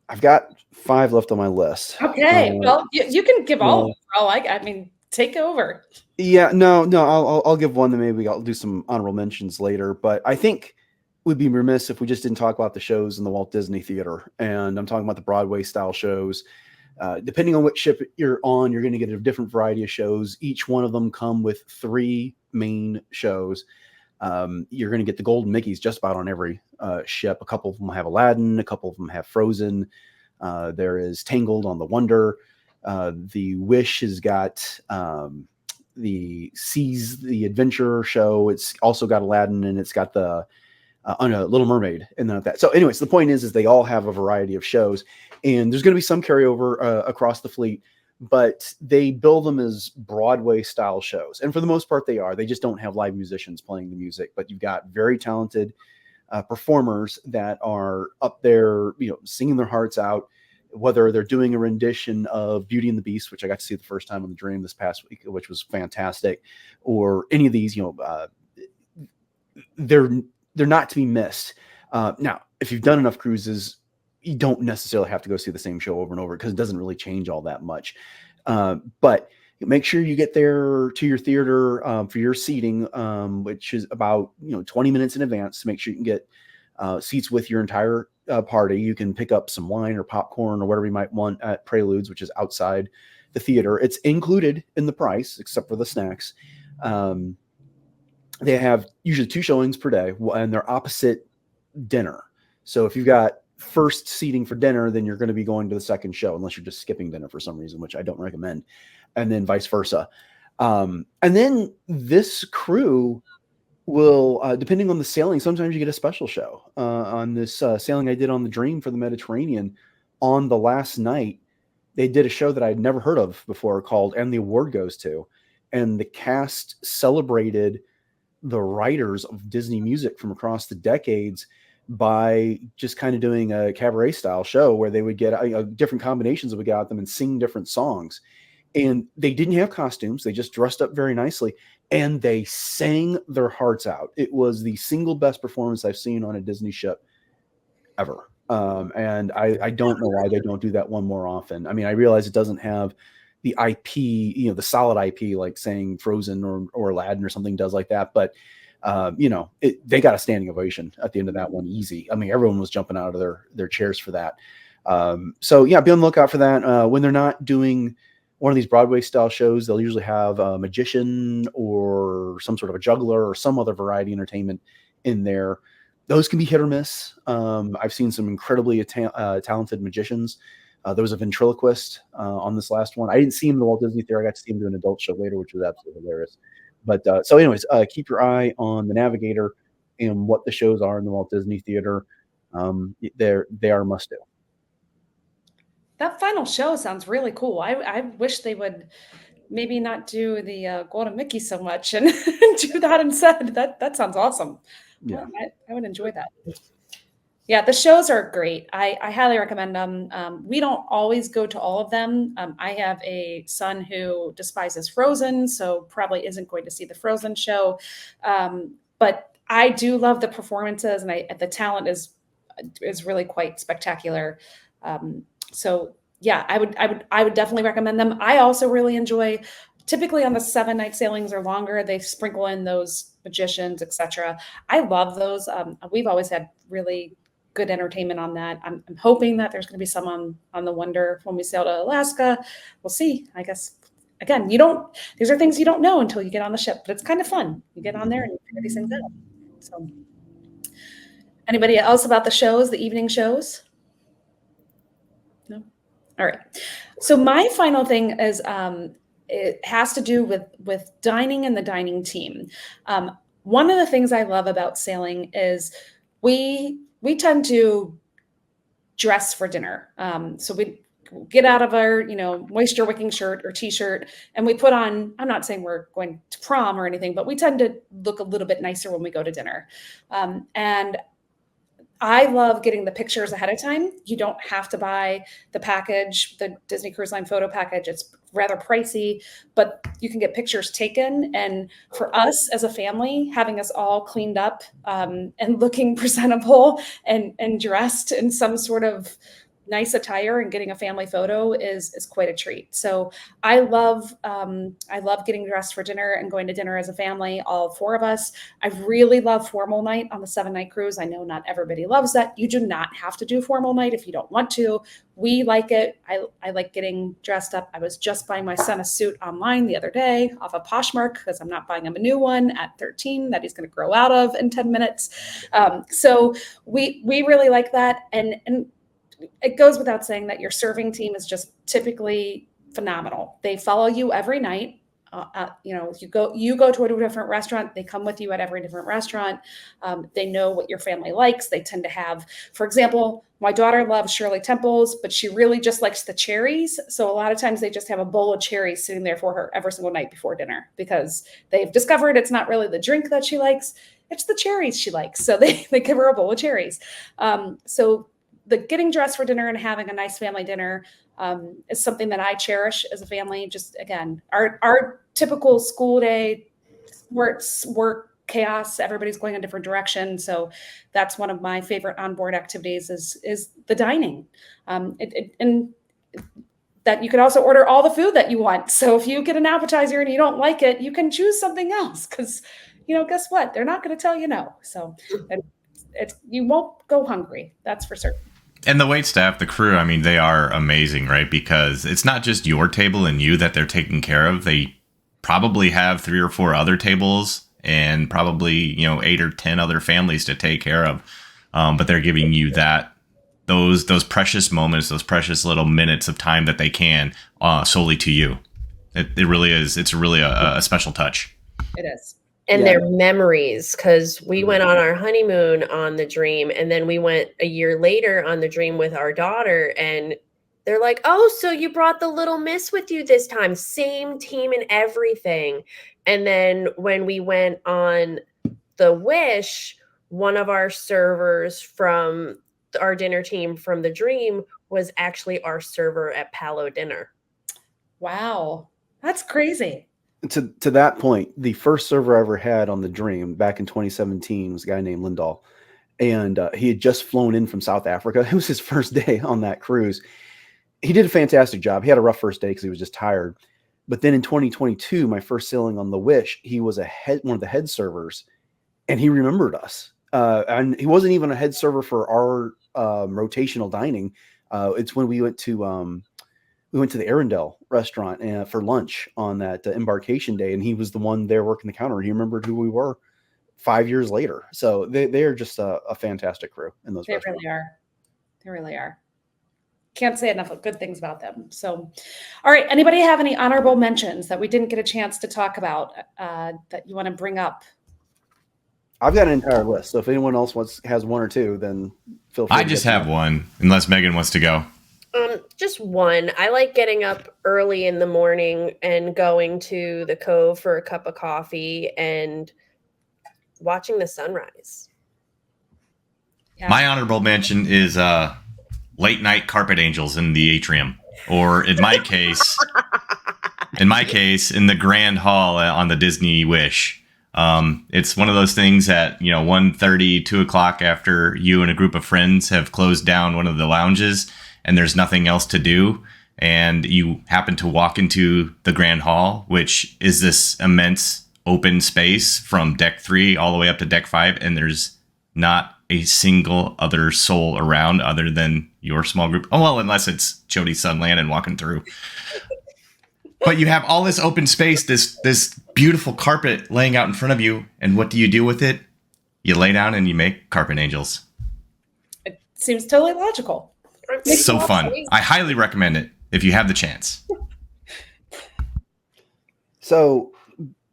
I've got 5 left on my list. Okay. Well, you can give all of them. I mean, take over. Yeah, no, I'll give one, then maybe I'll do some honorable mentions later. But I think we'd be remiss if we just didn't talk about the shows in the Walt Disney Theater. And I'm talking about the Broadway style shows. Depending on which ship you're on, you're going to get a different variety of shows. Each one of them come with 3 main shows. You're going to get the Golden Mickeys just about on every ship. A couple of them have Aladdin. A couple of them have Frozen. There is Tangled on the Wonder. The Wish has got Seas the Adventure show. It's also got Aladdin, and it's got the Little Mermaid and that. So anyways, the point is they all have a variety of shows, and there's going to be some carryover across the fleet, but they bill them as Broadway style shows. And for the most part, they are. They just don't have live musicians playing the music, but you've got very talented performers that are up there, singing their hearts out, whether they're doing a rendition of Beauty and the Beast, which I got to see the first time on the Dream this past week, which was fantastic, or any of these, they're not to be missed. Now, if you've done enough cruises, you don't necessarily have to go see the same show over and over because it doesn't really change all that much. But make sure you get there to your theater for your seating, which is about 20 minutes in advance to make sure you can get seats with your entire party. You can pick up some wine or popcorn or whatever you might want at Preludes, which is outside the theater. It's included in the price except for the snacks. They have usually 2 showings per day, and they're opposite dinner. So if you've got first seating for dinner, then you're going to be going to the second show, unless you're just skipping dinner for some reason, which I don't recommend, and then vice versa. And then this crew will, depending on the sailing, sometimes you get a special show. On this sailing I did on the Dream for the Mediterranean, on the last night, they did a show that I had never heard of before called And the Award Goes To. And the cast celebrated the writers of Disney music from across the decades by just kind of doing a cabaret style show where they would get different combinations of them and sing different songs. And they didn't have costumes. They just dressed up very nicely and they sang their hearts out. It was the single best performance I've seen on a Disney ship ever. And I don't know why they don't do that one more often. I mean, I realize it doesn't have the IP, the solid IP, like saying Frozen or Aladdin or something does like that. But, they got a standing ovation at the end of that one. Easy. I mean, everyone was jumping out of their chairs for that. So yeah, be on the lookout for that. When they're not doing one of these Broadway style shows, they'll usually have a magician or some sort of a juggler or some other variety entertainment in there. Those can be hit or miss. I've seen some incredibly talented magicians. There was a ventriloquist on this last one. I didn't see him in the Walt Disney Theater. I got to see him do an adult show later, which was absolutely hilarious. But so anyways, keep your eye on the Navigator and what the shows are in the Walt Disney Theater. They are a must do. That final show sounds really cool. I wish they would maybe not do the Golden Mickey so much and do that instead. That sounds awesome. Yeah, I would enjoy that. Yeah, the shows are great. I highly recommend them. We don't always go to all of them. I have a son who despises Frozen, so probably isn't going to see the Frozen show. But I do love the performances, and the talent is really quite spectacular. So yeah, I would definitely recommend them. I also really enjoy. Typically on the 7-night sailings or longer, they sprinkle in those magicians, etc. I love those. We've always had really good entertainment on that. I'm hoping that there's going to be some on the Wonder when we sail to Alaska. We'll see. I guess again, these are things you don't know until you get on the ship, but it's kind of fun. You get on there and you figure these things out. So, anybody else about the shows, the evening shows? No. All right. So my final thing is it has to do with dining and the dining team. One of the things I love about sailing is we tend to dress for dinner. So we get out of our, moisture wicking shirt or t-shirt and we put on, I'm not saying we're going to prom or anything, but we tend to look a little bit nicer when we go to dinner. And I love getting the pictures ahead of time. You don't have to buy the package, the Disney Cruise Line photo package. It's rather pricey, but you can get pictures taken. And for us as a family, having us all cleaned up and looking presentable and dressed in some sort of nice attire and getting a family photo is quite a treat. So I love getting dressed for dinner and going to dinner as a family, all 4 of us. I really love formal night on the 7-night cruise. I know not everybody loves that. You do not have to do formal night if you don't want to. We like it. I like getting dressed up. I was just buying my son a suit online the other day off of Poshmark because I'm not buying him a new one at 13 that he's going to grow out of in 10 minutes. So we really like that. And it goes without saying that your serving team is just typically phenomenal. They follow you every night. you go to a different restaurant, they come with you at every different restaurant. They know what your family likes. They tend to have, for example, my daughter loves Shirley Temples, but she really just likes the cherries. So a lot of times they just have a bowl of cherries sitting there for her every single night before dinner because they've discovered it's not really the drink that she likes, it's the cherries she likes. So they give her a bowl of cherries. So the getting dressed for dinner and having a nice family dinner is something that I cherish as a family. Just again, our typical school day, sports, work, chaos, everybody's going a different direction. So that's one of my favorite onboard activities is the dining. And that you can also order all the food that you want. So if you get an appetizer and you don't like it, you can choose something else because, guess what? They're not going to tell you no. So you won't go hungry. That's for certain. And the wait staff, the crew, I mean, they are amazing, right? Because it's not just your table and you that they're taking care of. They probably have 3 or 4 other tables and probably, 8 or 10 other families to take care of. But they're giving you those precious moments, those precious little minutes of time that they can solely to you. It really is. It's really a special touch. It is. And their memories, because we went on our honeymoon on the Dream, and then we went a year later on the Dream with our daughter, and they're like, oh, so you brought the little miss with you this time, same team and everything. And then when we went on the Wish, one of our servers from our dinner team from the Dream was actually our server at Palo Dinner. Wow, that's crazy. To that point, the first server I ever had on the Dream back in 2017 was a guy named Lindahl. And he had just flown in from South Africa. It was his first day on that cruise. He did a fantastic job. He had a rough first day because he was just tired. But then in 2022, my first sailing on the Wish, he was one of the head servers, and he remembered us. And he wasn't even a head server for our rotational dining. It's when we went to the Arundel restaurant for lunch on that embarkation day, and he was the one there working the counter. And he remembered who we were 5 years later. So they are just a fantastic crew in those restaurants. They really are. Can't say enough good things about them. So, all right. Anybody have any honorable mentions that we didn't get a chance to talk about that you want to bring up? I've got an entire list. So if anyone else has one or two, then feel free. I just have one, unless Megan wants to go. Just one. I like getting up early in the morning and going to the Cove for a cup of coffee and watching the sunrise. Yeah. My honorable mention is late night carpet angels in the atrium, or in my case, in the grand hall on the Disney Wish. It's one of those things at 1:30, 2 o'clock after you and a group of friends have closed down one of the lounges and there's nothing else to do, and you happen to walk into the grand hall, which is this immense open space from deck 3 all the way up to deck 5, and there's not a single other soul around other than your small group. Oh, well, unless it's Jody's son Landon walking through. But you have all this open space, this beautiful carpet laying out in front of you, and what do you do with it? You lay down and you make carpet angels. It seems totally logical. It's so fun. I highly recommend it if you have the chance. So,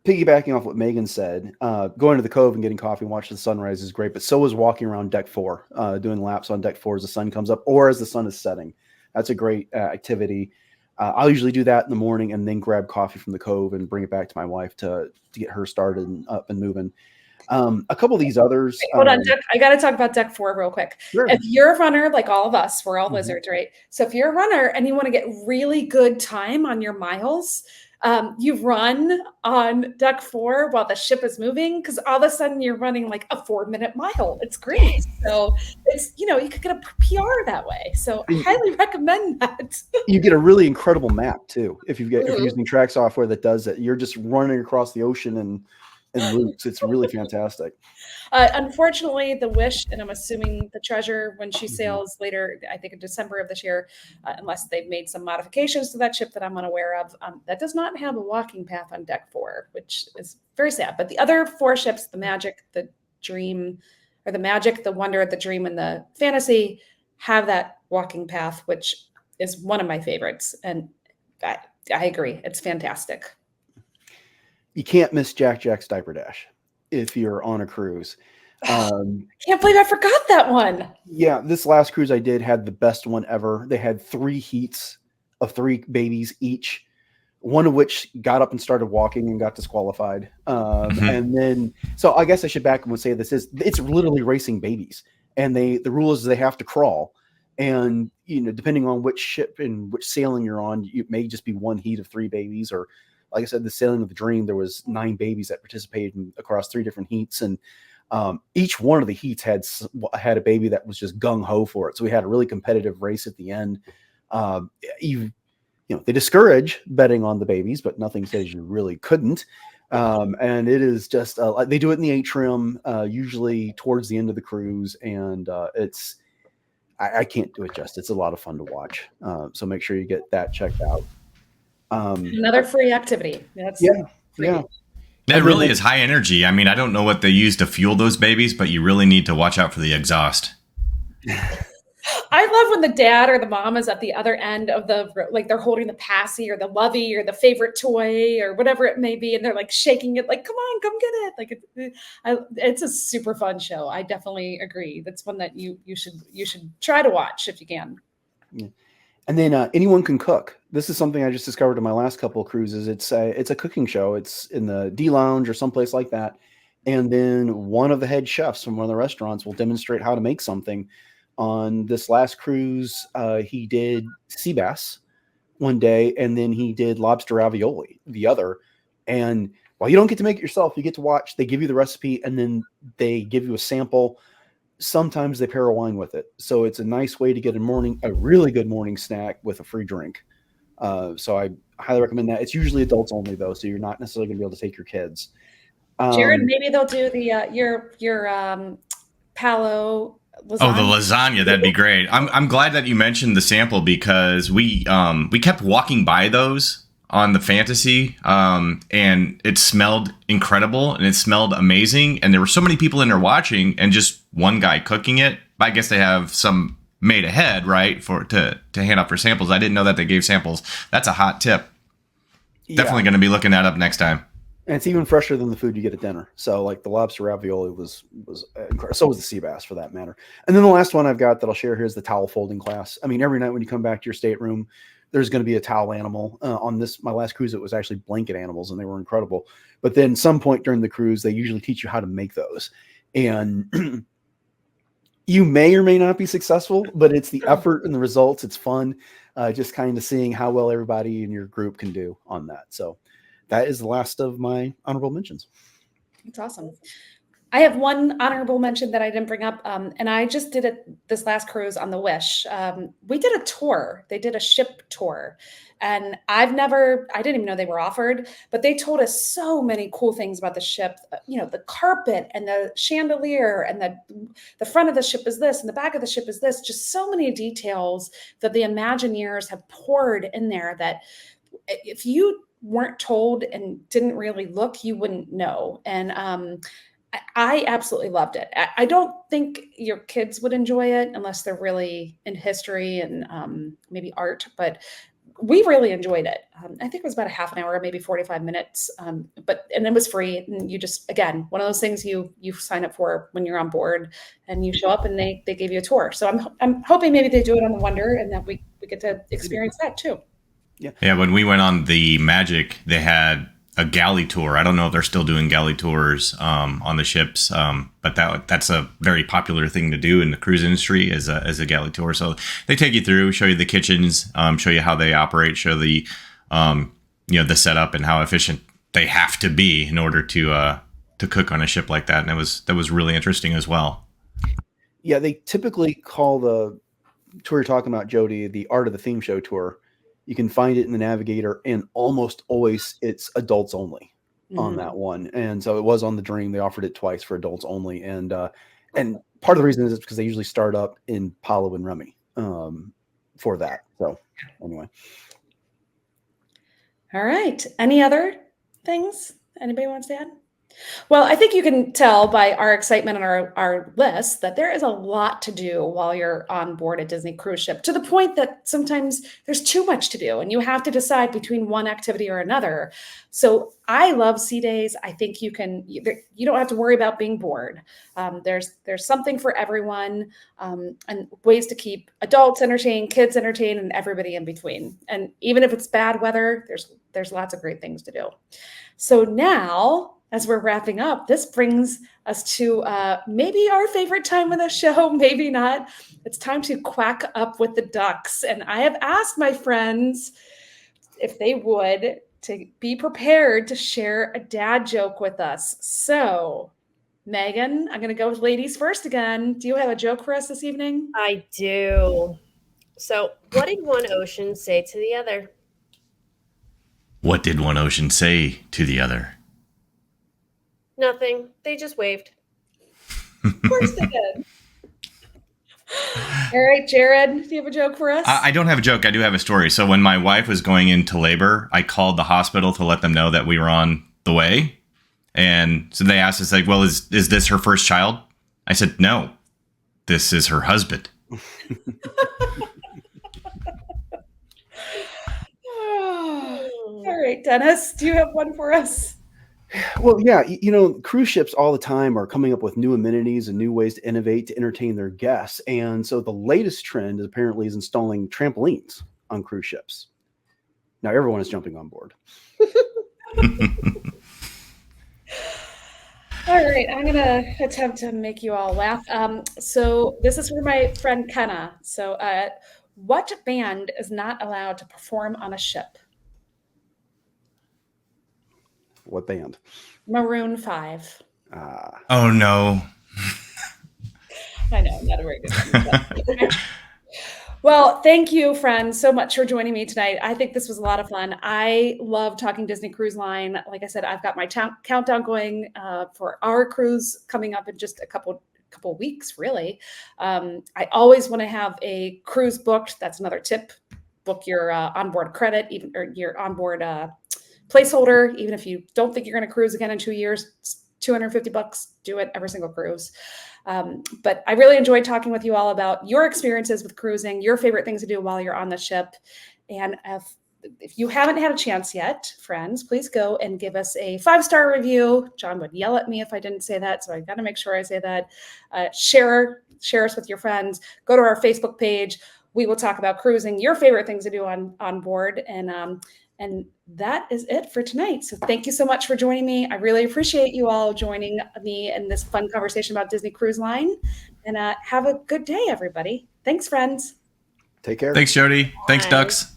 piggybacking off what Megan said, going to the Cove and getting coffee and watching the sunrise is great, but so is walking around deck 4, doing laps on deck 4 as the sun comes up or as the sun is setting. That's a great activity. I'll usually do that in the morning and then grab coffee from the Cove and bring it back to my wife to get her started and up and moving. A couple of these others. Hold on, I got to talk about deck 4 real quick. Sure. If you're a runner, like all of us, we're all lizards, right? So if you're a runner and you want to get really good time on your miles, you run on deck 4 while the ship is moving, because all of a sudden you're running like a 4-minute mile. It's great. So it's, you could get a PR that way. So I highly recommend that. You get a really incredible map too. If you're using track software that does it, you're just running across the ocean and routes. It's really fantastic. Unfortunately, the Wish, and I'm assuming the Treasure, when she sails later, I think in December of this year, unless they've made some modifications to that ship that I'm unaware of, that does not have a walking path on deck 4, which is very sad. But the other 4 ships, the Magic, the Dream, or the Magic, the Wonder, the Dream, and the Fantasy, have that walking path, which is one of my favorites. And I agree. It's fantastic. you can't miss Jack's Diaper Dash if you're on a cruise. Can't believe I forgot that one. Yeah, this last cruise I did had the best one ever. They had 3 heats of 3 babies each, one of which got up and started walking and got disqualified. And then, so I guess I should back up and say it's literally racing babies, and the rule is they have to crawl. And, depending on which ship and which sailing you're on, it may just be 1 heat of 3 babies, or like I said, the Sailing of the Dream, there was 9 babies that participated across 3 different heats. And each one of the heats had a baby that was just gung ho for it. So we had a really competitive race at the end. They discourage betting on the babies, but nothing says you really couldn't. And it is just they do it in the atrium, usually towards the end of the cruise, and I can't do it justice. It's a lot of fun to watch. So make sure you get that checked out. Another free activity. That's free. Yeah. That really is high energy. I mean, I don't know what they use to fuel those babies, but you really need to watch out for the exhaust. I love when the dad or the mom is at the other end of they're holding the passy or the lovey or the favorite toy or whatever it may be, and they're like shaking it, like, come on, come get it. Like it's a super fun show. I definitely agree. That's one that you should try to watch if you can. Yeah. And then anyone can cook. This is something I just discovered in my last couple of cruises. It's a cooking show. It's in the D Lounge or someplace like that. And then one of the head chefs from one of the restaurants will demonstrate how to make something. On this last cruise, he did sea bass one day, and then he did lobster ravioli the other. And while you don't get to make it yourself, you get to watch. They give you the recipe, and then they give you a sample. Sometimes they pair a wine with it. So it's a nice way to get a really good morning snack with a free drink. So I highly recommend that. It's usually adults only, though, so you're not necessarily going to be able to take your kids. Jared, maybe they'll do the your Palo lasagna. Oh, the lasagna, that'd be great. I'm glad that you mentioned the sample, because we kept walking by those on the Fantasy, and it smelled incredible and it smelled amazing, and there were so many people in there watching and just one guy cooking it. I guess they have some made ahead, right, to hand out for samples. I didn't know that they gave samples. That's a hot tip. Yeah. Definitely going to be looking that up next time. And it's even fresher than the food you get at dinner. So like the lobster ravioli was incredible. So was the sea bass, for that matter. And then the last one I've got that I'll share here is the towel folding class. I mean, every night when you come back to your stateroom, there's going to be a towel animal. On my last cruise, it was actually blanket animals, and they were incredible. But then some point during the cruise, they usually teach you how to make those. And you may or may not be successful, but it's the effort and the results. It's fun, just kind of seeing how well everybody in your group can do on that. So that is the last of my honorable mentions. That's awesome. I have one honorable mention that I didn't bring up, and I just did it this last cruise on the Wish. We did a tour. They did a ship tour, and I didn't even know they were offered, but they told us so many cool things about the ship. The carpet and the chandelier, and the front of the ship is this, and the back of the ship is this. Just so many details that the Imagineers have poured in there that if you weren't told and didn't really look, you wouldn't know. And I absolutely loved it. I don't think your kids would enjoy it unless they're really in history and maybe art, but we really enjoyed it. I think it was about a half an hour, maybe 45 minutes, and it was free. And you just, again, one of those things you sign up for when you're on board and you show up and they gave you a tour. So I'm hoping maybe they do it on the Wonder and that we get to experience that too. Yeah. When we went on the Magic, they had a galley tour. I don't know if they're still doing galley tours on the ships, but that's a very popular thing to do in the cruise industry as a galley tour. So they take you through, show you the kitchens, show you how they operate, show the the setup and how efficient they have to be in order to cook on a ship like that. And that was really interesting as well. Yeah, they typically call the tour you're talking about, Jodie, the Art of the Theme Show tour. You can find it in the Navigator, and almost always it's adults only on that one. And so it was on the Dream. They offered it twice for adults only. And part of the reason is because they usually start up in Palo and Remy for that. So anyway. All right. Any other things anybody wants to add? Well, I think you can tell by our excitement and our list that there is a lot to do while you're on board a Disney cruise ship, to the point that sometimes there's too much to do and you have to decide between one activity or another. So I love sea days. I think you don't have to worry about being bored. There's something for everyone, and ways to keep adults entertained, kids entertained, and everybody in between. And even if it's bad weather, there's lots of great things to do. So now, as we're wrapping up, this brings us to maybe our favorite time of the show, maybe not. It's time to quack up with the ducks. And I have asked my friends if they would to be prepared to share a dad joke with us. So, Megan, I'm going to go with ladies first again. Do you have a joke for us this evening? I do. So, what did one ocean say to the other? What did one ocean say to the other? Nothing. They just waved. Of course they did. All right, Jared, do you have a joke for us? I don't have a joke. I do have a story. So when my wife was going into labor, I called the hospital to let them know that we were on the way. And so they asked us, like, well, is this her first child? I said, no, this is her husband. All right, Dennis, do you have one for us? Well, yeah, cruise ships all the time are coming up with new amenities and new ways to innovate to entertain their guests. And so the latest trend apparently is installing trampolines on cruise ships. Now everyone is jumping on board. All right, I'm going to attempt to make you all laugh. So this is for my friend Kenna. So what band is not allowed to perform on a ship? What band? Maroon 5. Oh, no. I know, not a very good one. Well, thank you, friends, so much for joining me tonight. I think this was a lot of fun. I love talking Disney Cruise Line. Like I said, I've got my countdown going for our cruise coming up in just a couple weeks, really. I always want to have a cruise booked. That's another tip. Book your onboard credit, even or your onboard placeholder, even if you don't think you're going to cruise again in 2 years. It's $250. Do it every single cruise. But I really enjoyed talking with you all about your experiences with cruising, your favorite things to do while you're on the ship. And if you haven't had a chance yet, friends, please go and give us a 5-star review. John would yell at me if I didn't say that, so I got to make sure I say that. Share us with your friends. Go to our Facebook page. We will talk about cruising, your favorite things to do on board, and that is it for tonight. So thank you so much for joining me. I really appreciate you all joining me in this fun conversation about Disney Cruise Line. And have a good day, everybody. Thanks, friends. Take care. Thanks, Jody. Thanks, Bye. Ducks.